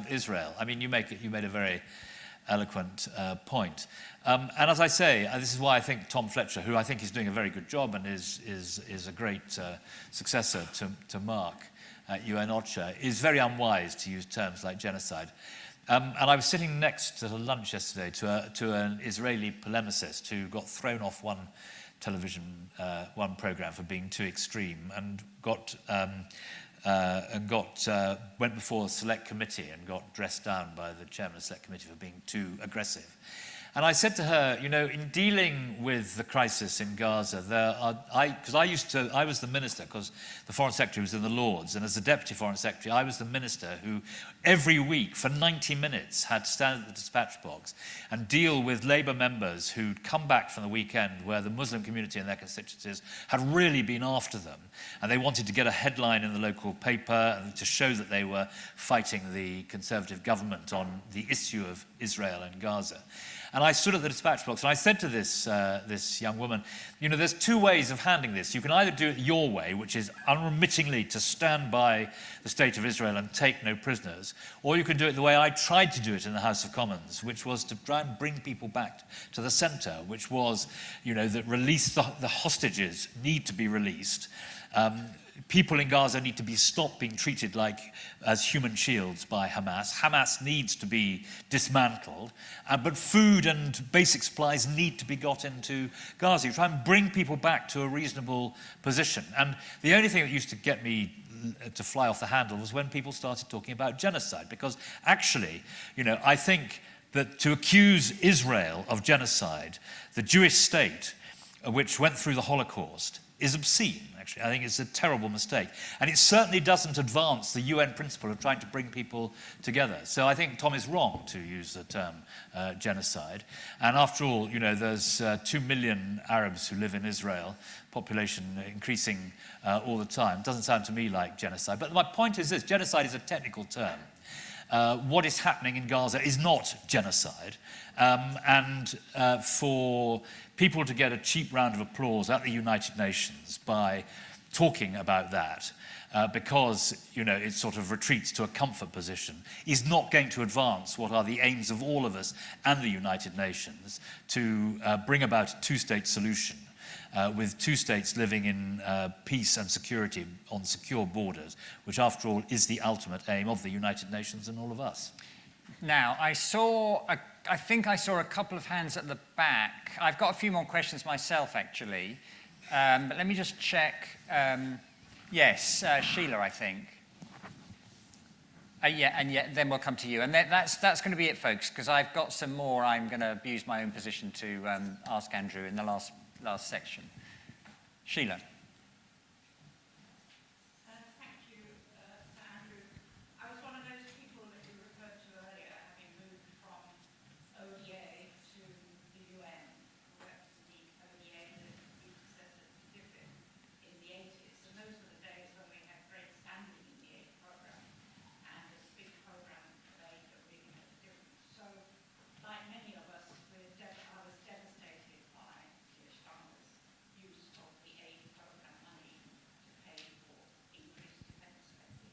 Israel, you made a very eloquent point. And as I say, this is why I think Tom Fletcher, who I think is doing a very good job and is a great successor to Mark at UN OCHA, is very unwise to use terms like genocide. And I was sitting next at a lunch yesterday to an Israeli polemicist who got thrown off one television, one program for being too extreme, and went before a select committee and got dressed down by the chairman of the select committee for being too aggressive. And I said to her, you know, in dealing with the crisis in Gaza, I was the minister, because the Foreign Secretary was in the Lords, and as the Deputy Foreign Secretary, I was the minister who every week for 90 minutes had to stand at the dispatch box and deal with Labour members who'd come back from the weekend where the Muslim community and their constituencies had really been after them, and they wanted to get a headline in the local paper and to show that they were fighting the Conservative government on the issue of Israel and Gaza. And I stood at the dispatch box and I said to this young woman, you know, there's two ways of handling this. You can either do it your way, which is unremittingly to stand by the state of Israel and take no prisoners, or you can do it the way I tried to do it in the House of Commons, which was to try and bring people back to the centre, which was, you know, that the hostages need to be released. People in Gaza need to be stopped being treated as human shields by Hamas. Hamas needs to be dismantled, but food and basic supplies need to be got into Gaza. You try and bring people back to a reasonable position. And the only thing that used to get me to fly off the handle was when people started talking about genocide, because actually, you know, I think that to accuse Israel of genocide, the Jewish state, which went through the Holocaust, is obscene, actually. I think it's a terrible mistake. And it certainly doesn't advance the UN principle of trying to bring people together. So I think Tom is wrong to use the term genocide. And after all, you know, there's 2 million Arabs who live in Israel, population increasing all the time. It doesn't sound to me like genocide. But my point is this, genocide is a technical term. What is happening in Gaza is not genocide. For people to get a cheap round of applause at the United Nations by talking about that, because, you know, it sort of retreats to a comfort position, is not going to advance what are the aims of all of us and the United Nations to bring about a two-state solution. With two states living in peace and security on secure borders, which after all is the ultimate aim of the United Nations and all of us. Now, I think I saw a couple of hands at the back. I've got a few more questions myself, actually. But let me just check. Yes, Sheila, I think. Then we'll come to you. And that's going to be it, folks, because I've got some more I'm going to abuse my own position to ask Andrew in the last section. Sheila. Thank you, Andrew. I was one of those people that you referred to earlier, having moved from ODA to the UN, where the ODA that you said that differed in the 80s. And those were the days when we had great standing in the aid program, and this big program of aid that really made a difference. So, like many of us, I was devastated by Keir Starmer's use of the aid program money to pay for increased defence spending.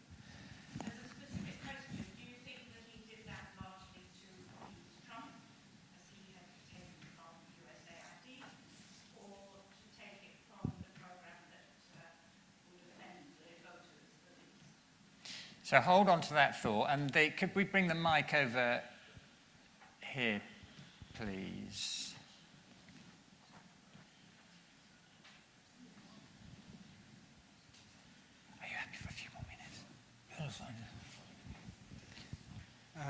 As a specific question, do you think that he did that largely to appease Trump, as he had taken from USAID, or to take it from the program that would offend the voters the least? So hold on to that thought. And could we bring the mic over here, please?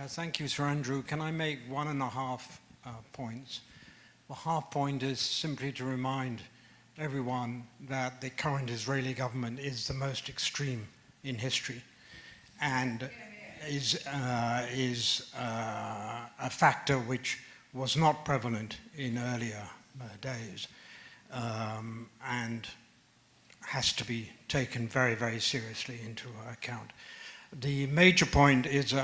Thank you, Sir Andrew. Can I make 1.5 points? The half point is simply to remind everyone that the current Israeli government is the most extreme in history and is a factor which was not prevalent in earlier days and has to be taken very, very seriously into account. The major point is,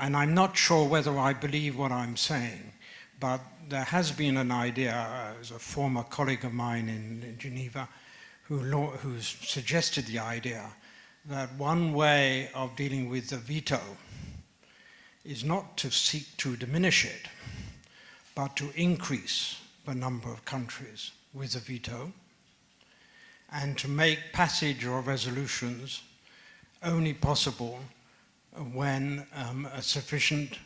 and I'm not sure whether I believe what I'm saying, but there has been an idea, as a former colleague of mine in Geneva, who suggested the idea that one way of dealing with the veto is not to seek to diminish it, but to increase the number of countries with a veto, and to make passage of resolutions only possible when a sufficient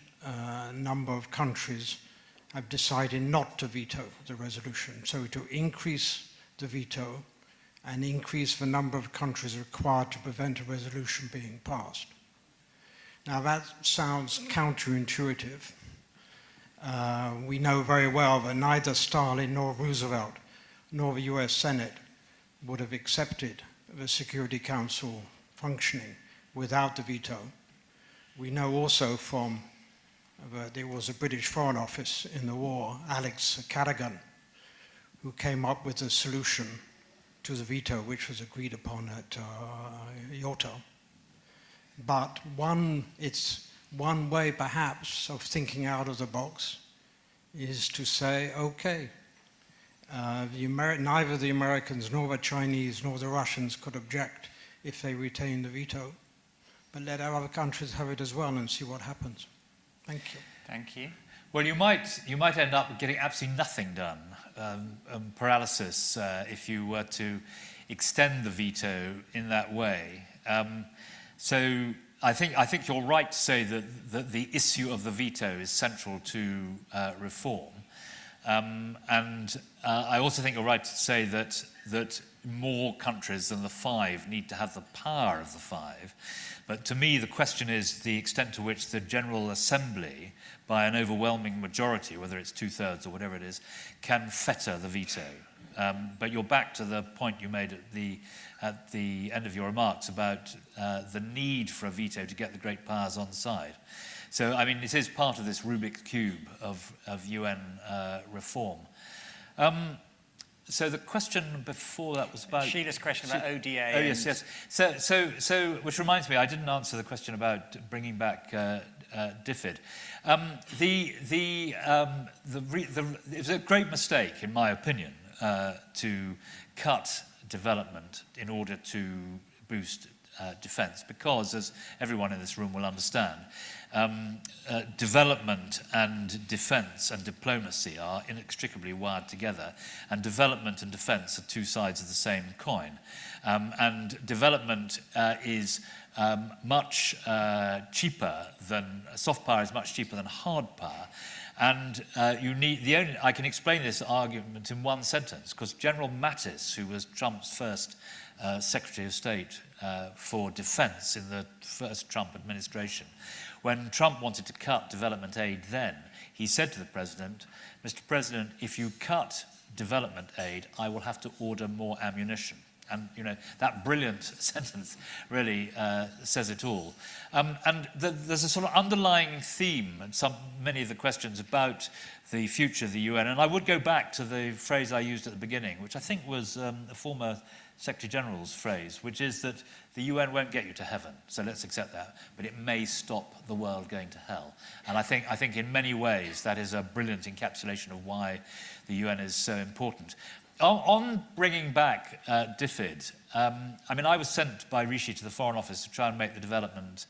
number of countries have decided not to veto the resolution. So to increase the veto and increase the number of countries required to prevent a resolution being passed. Now that sounds counterintuitive. We know very well that neither Stalin nor Roosevelt nor the US Senate would have accepted the Security Council functioning without the veto. We know also from there was a British Foreign Office in the war, Alex Callaghan, who came up with a solution to the veto which was agreed upon at Yalta. But it's one way perhaps of thinking out of the box is to say, okay, neither the Americans nor the Chinese nor the Russians could object if they retain the veto, but let other countries have it as well and see what happens. Thank you. Thank you. Well, you might end up getting absolutely nothing done, paralysis, if you were to extend the veto in that way. So I think you're right to say that the issue of the veto is central to reform. And I also think you're right to say that more countries than the 5 need to have the power of the 5. But to me, the question is the extent to which the General Assembly, by an overwhelming majority, whether it's 2/3 or whatever it is, can fetter the veto. But you're back to the point you made at the end of your remarks about the need for a veto to get the great powers on side. So, I mean, it is part of this Rubik's Cube of UN reform. So the question before that was about... Sheila's question about ODA. Oh, yes. So, which reminds me, I didn't answer the question about bringing back DFID. It was a great mistake, in my opinion, to cut development in order to boost defence, because, as everyone in this room will understand, development and defence and diplomacy are inextricably wired together, and development and defence are two sides of the same coin. And development is much cheaper than soft power is much cheaper than hard power. And I can explain this argument in one sentence, because General Mattis, who was Trump's first Secretary of State for Defense in the first Trump administration, when Trump wanted to cut development aid then, he said to the president, "Mr. President, if you cut development aid, I will have to order more ammunition." And, you know, that brilliant sentence really says it all. And there's a sort of underlying theme in many of the questions about the future of the UN. And I would go back to the phrase I used at the beginning, which I think was a former Secretary General's phrase, which is that the UN won't get you to heaven, so let's accept that, but it may stop the world going to hell. And I think in many ways that is a brilliant encapsulation of why the UN is so important. On bringing back DFID, I mean, I was sent by Rishi to the Foreign Office to try and make the development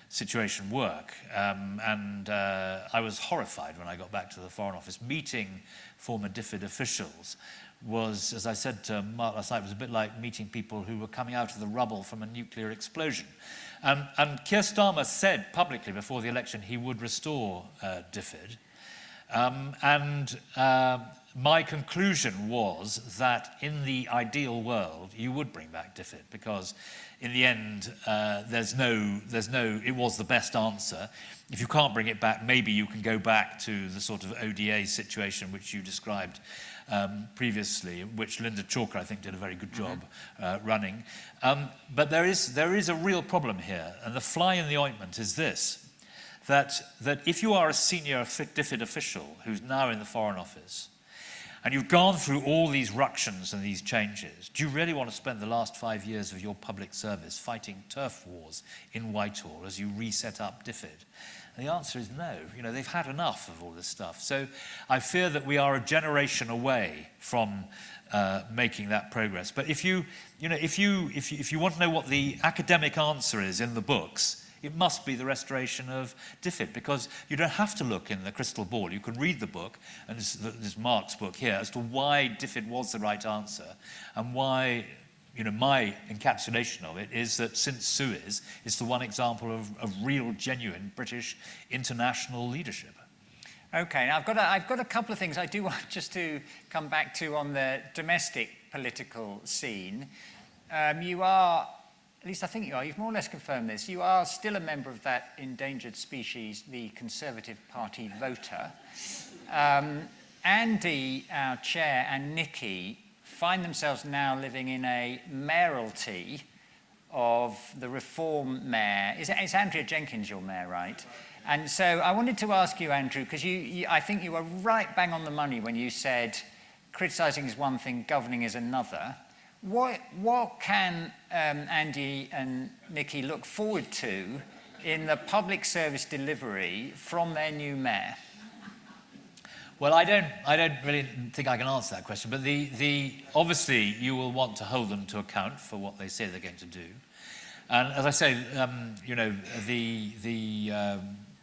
situation work, and I was horrified when I got back to the Foreign Office. Meeting former DFID officials was, as I said to Mark last night, was a bit like meeting people who were coming out of the rubble from a nuclear explosion. And Keir Starmer said publicly before the election he would restore DFID. My conclusion was that in the ideal world, you would bring back DFID, because in the end, it was the best answer. If you can't bring it back, maybe you can go back to the sort of ODA situation which you described previously, which Linda Chalker, I think, did a very good job running. But there is a real problem here, and the fly in the ointment is this, that if you are a senior DFID official who's now in the Foreign Office, and you've gone through all these ructions and these changes, do you really want to spend the last 5 years of your public service fighting turf wars in Whitehall as you reset up DFID? And the answer is no. You know, they've had enough of all this stuff. So I fear that we are a generation away from making that progress. But if you want to know what the academic answer is in the books, it must be the restoration of DFID, because you don't have to look in the crystal ball. You can read the book, and this is Mark's book here, as to why DFID was the right answer, and why, you know, my encapsulation of it is that since Suez, it's the one example of real, genuine British international leadership. Okay, now I've got a couple of things I do want just to come back to on the domestic political scene. You are, at least I think you are, you've more or less confirmed this, you are still a member of that endangered species, the Conservative Party voter. Andy, our chair, and Nikki find themselves now living in a mayoralty of the Reform mayor. It's Andrea Jenkins, your mayor, right? And so I wanted to ask you, Andrew, because I think you were right bang on the money when you said criticising is one thing, governing is another. What can Andy and Nikki look forward to in the public service delivery from their new mayor? Well, I don't really think I can answer that question, but obviously you will want to hold them to account for what they say they're going to do. And as I say, you know, the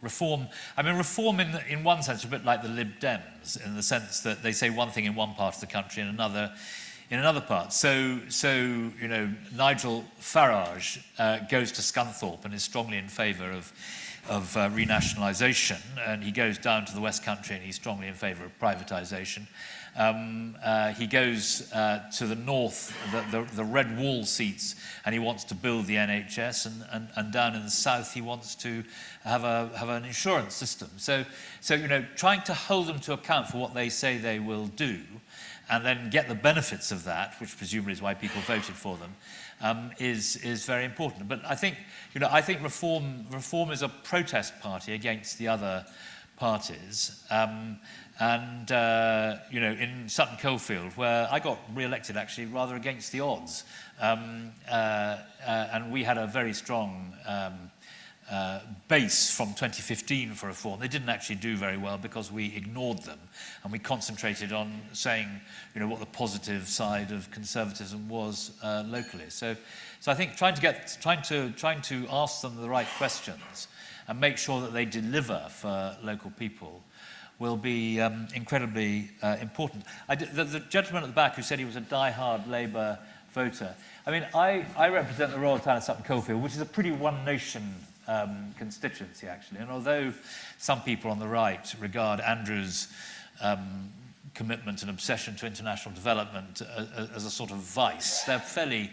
Reform, I mean, Reform in one sense is a bit like the Lib Dems, in the sense that they say one thing in one part of the country and another in another part. So you know, Nigel Farage goes to Scunthorpe and is strongly in favour of renationalisation, and he goes down to the West Country and he's strongly in favour of privatisation. He goes to the north, the Red Wall seats, and he wants to build the NHS, and down in the south he wants to have an insurance system. So you know, trying to hold them to account for what they say they will do, and then get the benefits of that, which presumably is why people voted for them, is very important. But I think, you know, Reform is a protest party against the other parties. And, you know, in Sutton Coldfield, where I got re-elected actually rather against the odds, and we had a very strong base from 2015 for Reform. They didn't actually do very well because we ignored them, and we concentrated on saying, you know, what the positive side of conservatism was locally. So I think trying to ask them the right questions and make sure that they deliver for local people will be incredibly important. The gentleman at the back who said he was a die-hard Labour voter, I mean, I represent the Royal Town of Sutton Coldfield, which is a pretty one-nation constituency, actually. And although some people on the right regard Andrew's commitment and obsession to international development as a sort of vice, they're fairly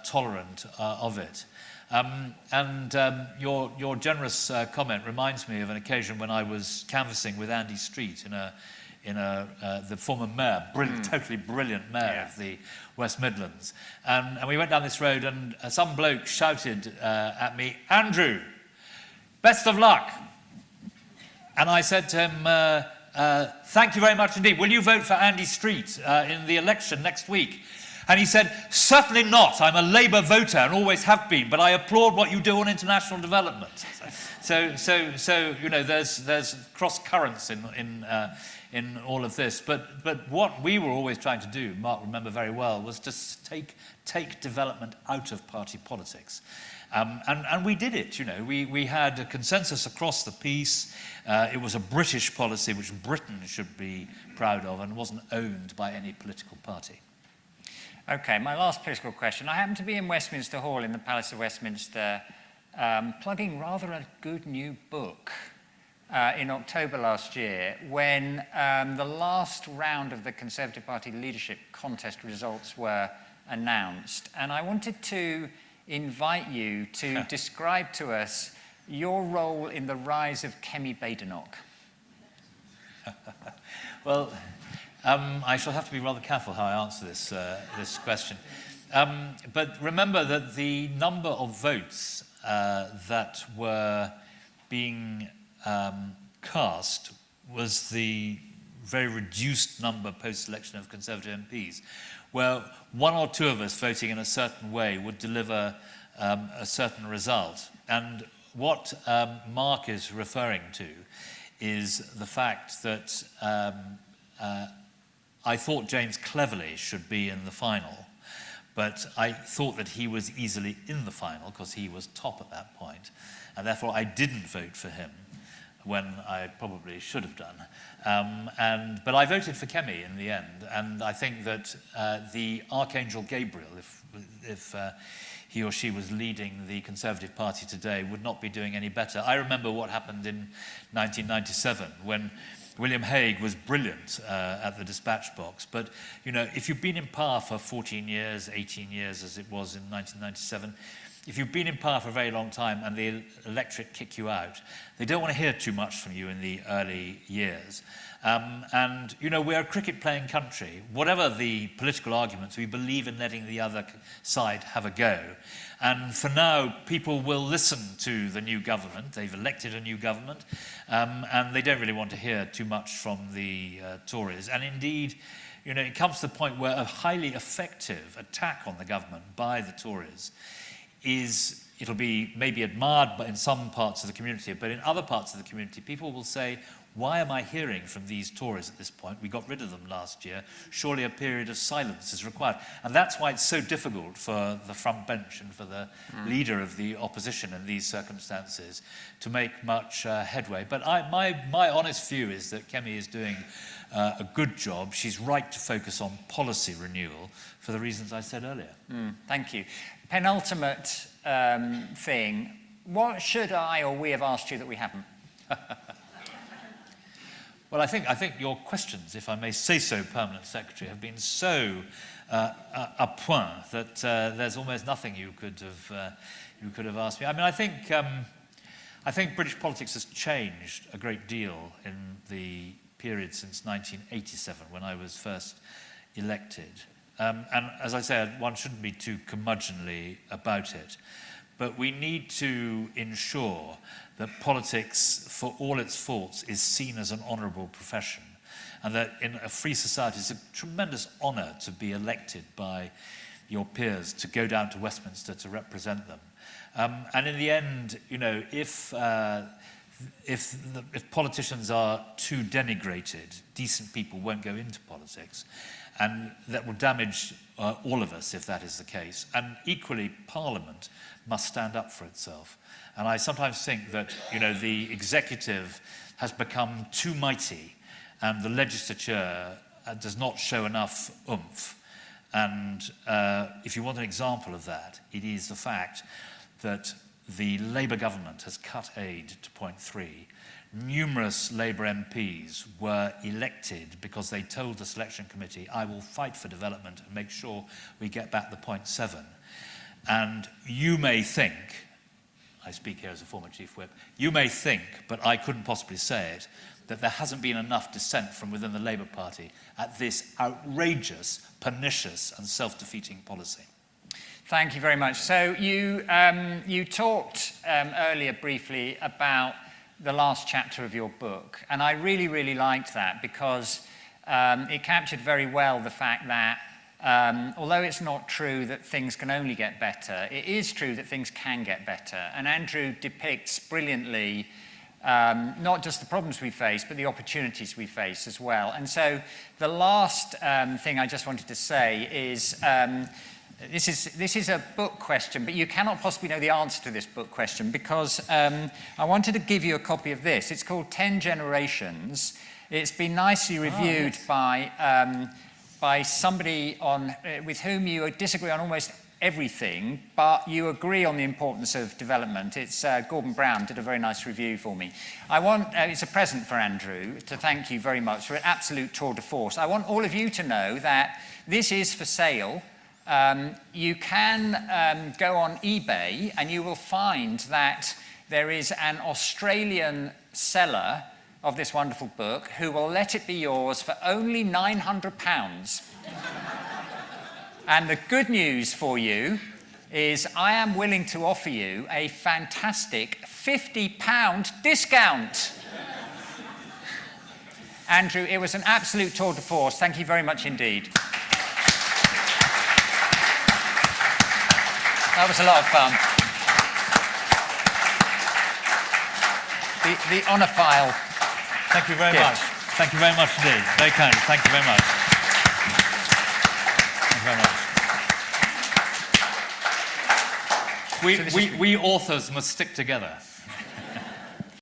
tolerant of it. Your generous comment reminds me of an occasion when I was canvassing with Andy Street the former mayor, totally brilliant mayor of the West Midlands. And we went down this road and some bloke shouted at me, "Andrew, best of luck." And I said to him, "Thank you very much indeed. Will you vote for Andy Street in the election next week?" And he said, "Certainly not. I'm a Labour voter and always have been, but I applaud what you do on international development." So you know, there's cross currents in all of this. But what we were always trying to do, Mark remember very well, was to take development out of party politics. And we did it, you know. We had a consensus across the piece. It was a British policy which Britain should be proud of and wasn't owned by any political party. Okay, my last political question. I happened to be in Westminster Hall in the Palace of Westminster plugging rather a good new book in October last year when the last round of the Conservative Party leadership contest results were announced. And I wanted to invite you to describe to us your role in the rise of Kemi Badenoch. Well, I shall have to be rather careful how I answer this question. But remember that the number of votes that were being cast was the very reduced number post-election of Conservative MPs, where one or two of us voting in a certain way would deliver a certain result. And what Mark is referring to is the fact that I thought James Cleverly should be in the final, but I thought that he was easily in the final because he was top at that point, and therefore I didn't vote for him when I probably should have done. But I voted for Kemi in the end, and I think that the Archangel Gabriel, if he or she was leading the Conservative Party today, would not be doing any better. I remember what happened in 1997 when William Hague was brilliant at the dispatch box, but if you've been in power for 14 years, 18 years as it was in 1997, if you've been in power for a very long time and the electorate kick you out, they don't want to hear too much from you in the early years. We're a cricket-playing country. Whatever the political arguments, we believe in letting the other side have a go. And for now, people will listen to the new government. They've elected a new government, and they don't really want to hear too much from the Tories. And indeed, it comes to the point where a highly effective attack on the government by the Tories it'll be maybe admired in some parts of the community, but in other parts of the community, people will say, why am I hearing from these Tories at this point? We got rid of them last year. Surely a period of silence is required. And that's why it's so difficult for the front bench and for the leader of the opposition in these circumstances to make much headway. But my honest view is that Kemi is doing a good job. She's right to focus on policy renewal for the reasons I said earlier. Thank you. Penultimate thing, what should I or we have asked you that we haven't? Well, I think your questions, if I may say so, Permanent Secretary, have been so à point that there's almost nothing you could have asked me. I mean, I think British politics has changed a great deal in the period since 1987, when I was first elected. And as I said, one shouldn't be too curmudgeonly about it. But we need to ensure that politics, for all its faults, is seen as an honourable profession, and that in a free society it's a tremendous honour to be elected by your peers, to go down to Westminster to represent them. And in the end, if politicians are too denigrated, decent people won't go into politics, and that will damage all of us if that is the case. And equally, Parliament must stand up for itself. And I sometimes think that, the executive has become too mighty and the legislature does not show enough oomph. And if you want an example of that, it is the fact that the Labour government has cut aid to point 3. Numerous Labour MPs were elected because they told the selection committee, I will fight for development and make sure we get back the 0.7. And you may think, I speak here as a former chief whip, you may think, but I couldn't possibly say it, that there hasn't been enough dissent from within the Labour Party at this outrageous, pernicious and self-defeating policy. Thank you very much. So you talked earlier briefly about the last chapter of your book, and I really, really liked that because it captured very well the fact that although it's not true that things can only get better, it is true that things can get better. And Andrew depicts brilliantly not just the problems we face, but the opportunities we face as well. And so the last thing I just wanted to say is this is a book question, but you cannot possibly know the answer to this book question because I wanted to give you a copy of this. It's called 10 Generations. It's been nicely reviewed by somebody with whom you disagree on almost everything, but you agree on the importance of development. It's Gordon Brown did a very nice review for me. It's a present for Andrew to thank you very much for an absolute tour de force. I want all of you to know that this is for sale. You can go on eBay and you will find that there is an Australian seller of this wonderful book who will let it be yours for only £900. And the good news for you is I am willing to offer you a fantastic £50 discount. Andrew, it was an absolute tour de force. Thank you very much indeed. That was a lot of fun. The honour file. Thank you very much. Thank you very much indeed. Very kind. Thank you very much. Thank you very much. we authors must stick together.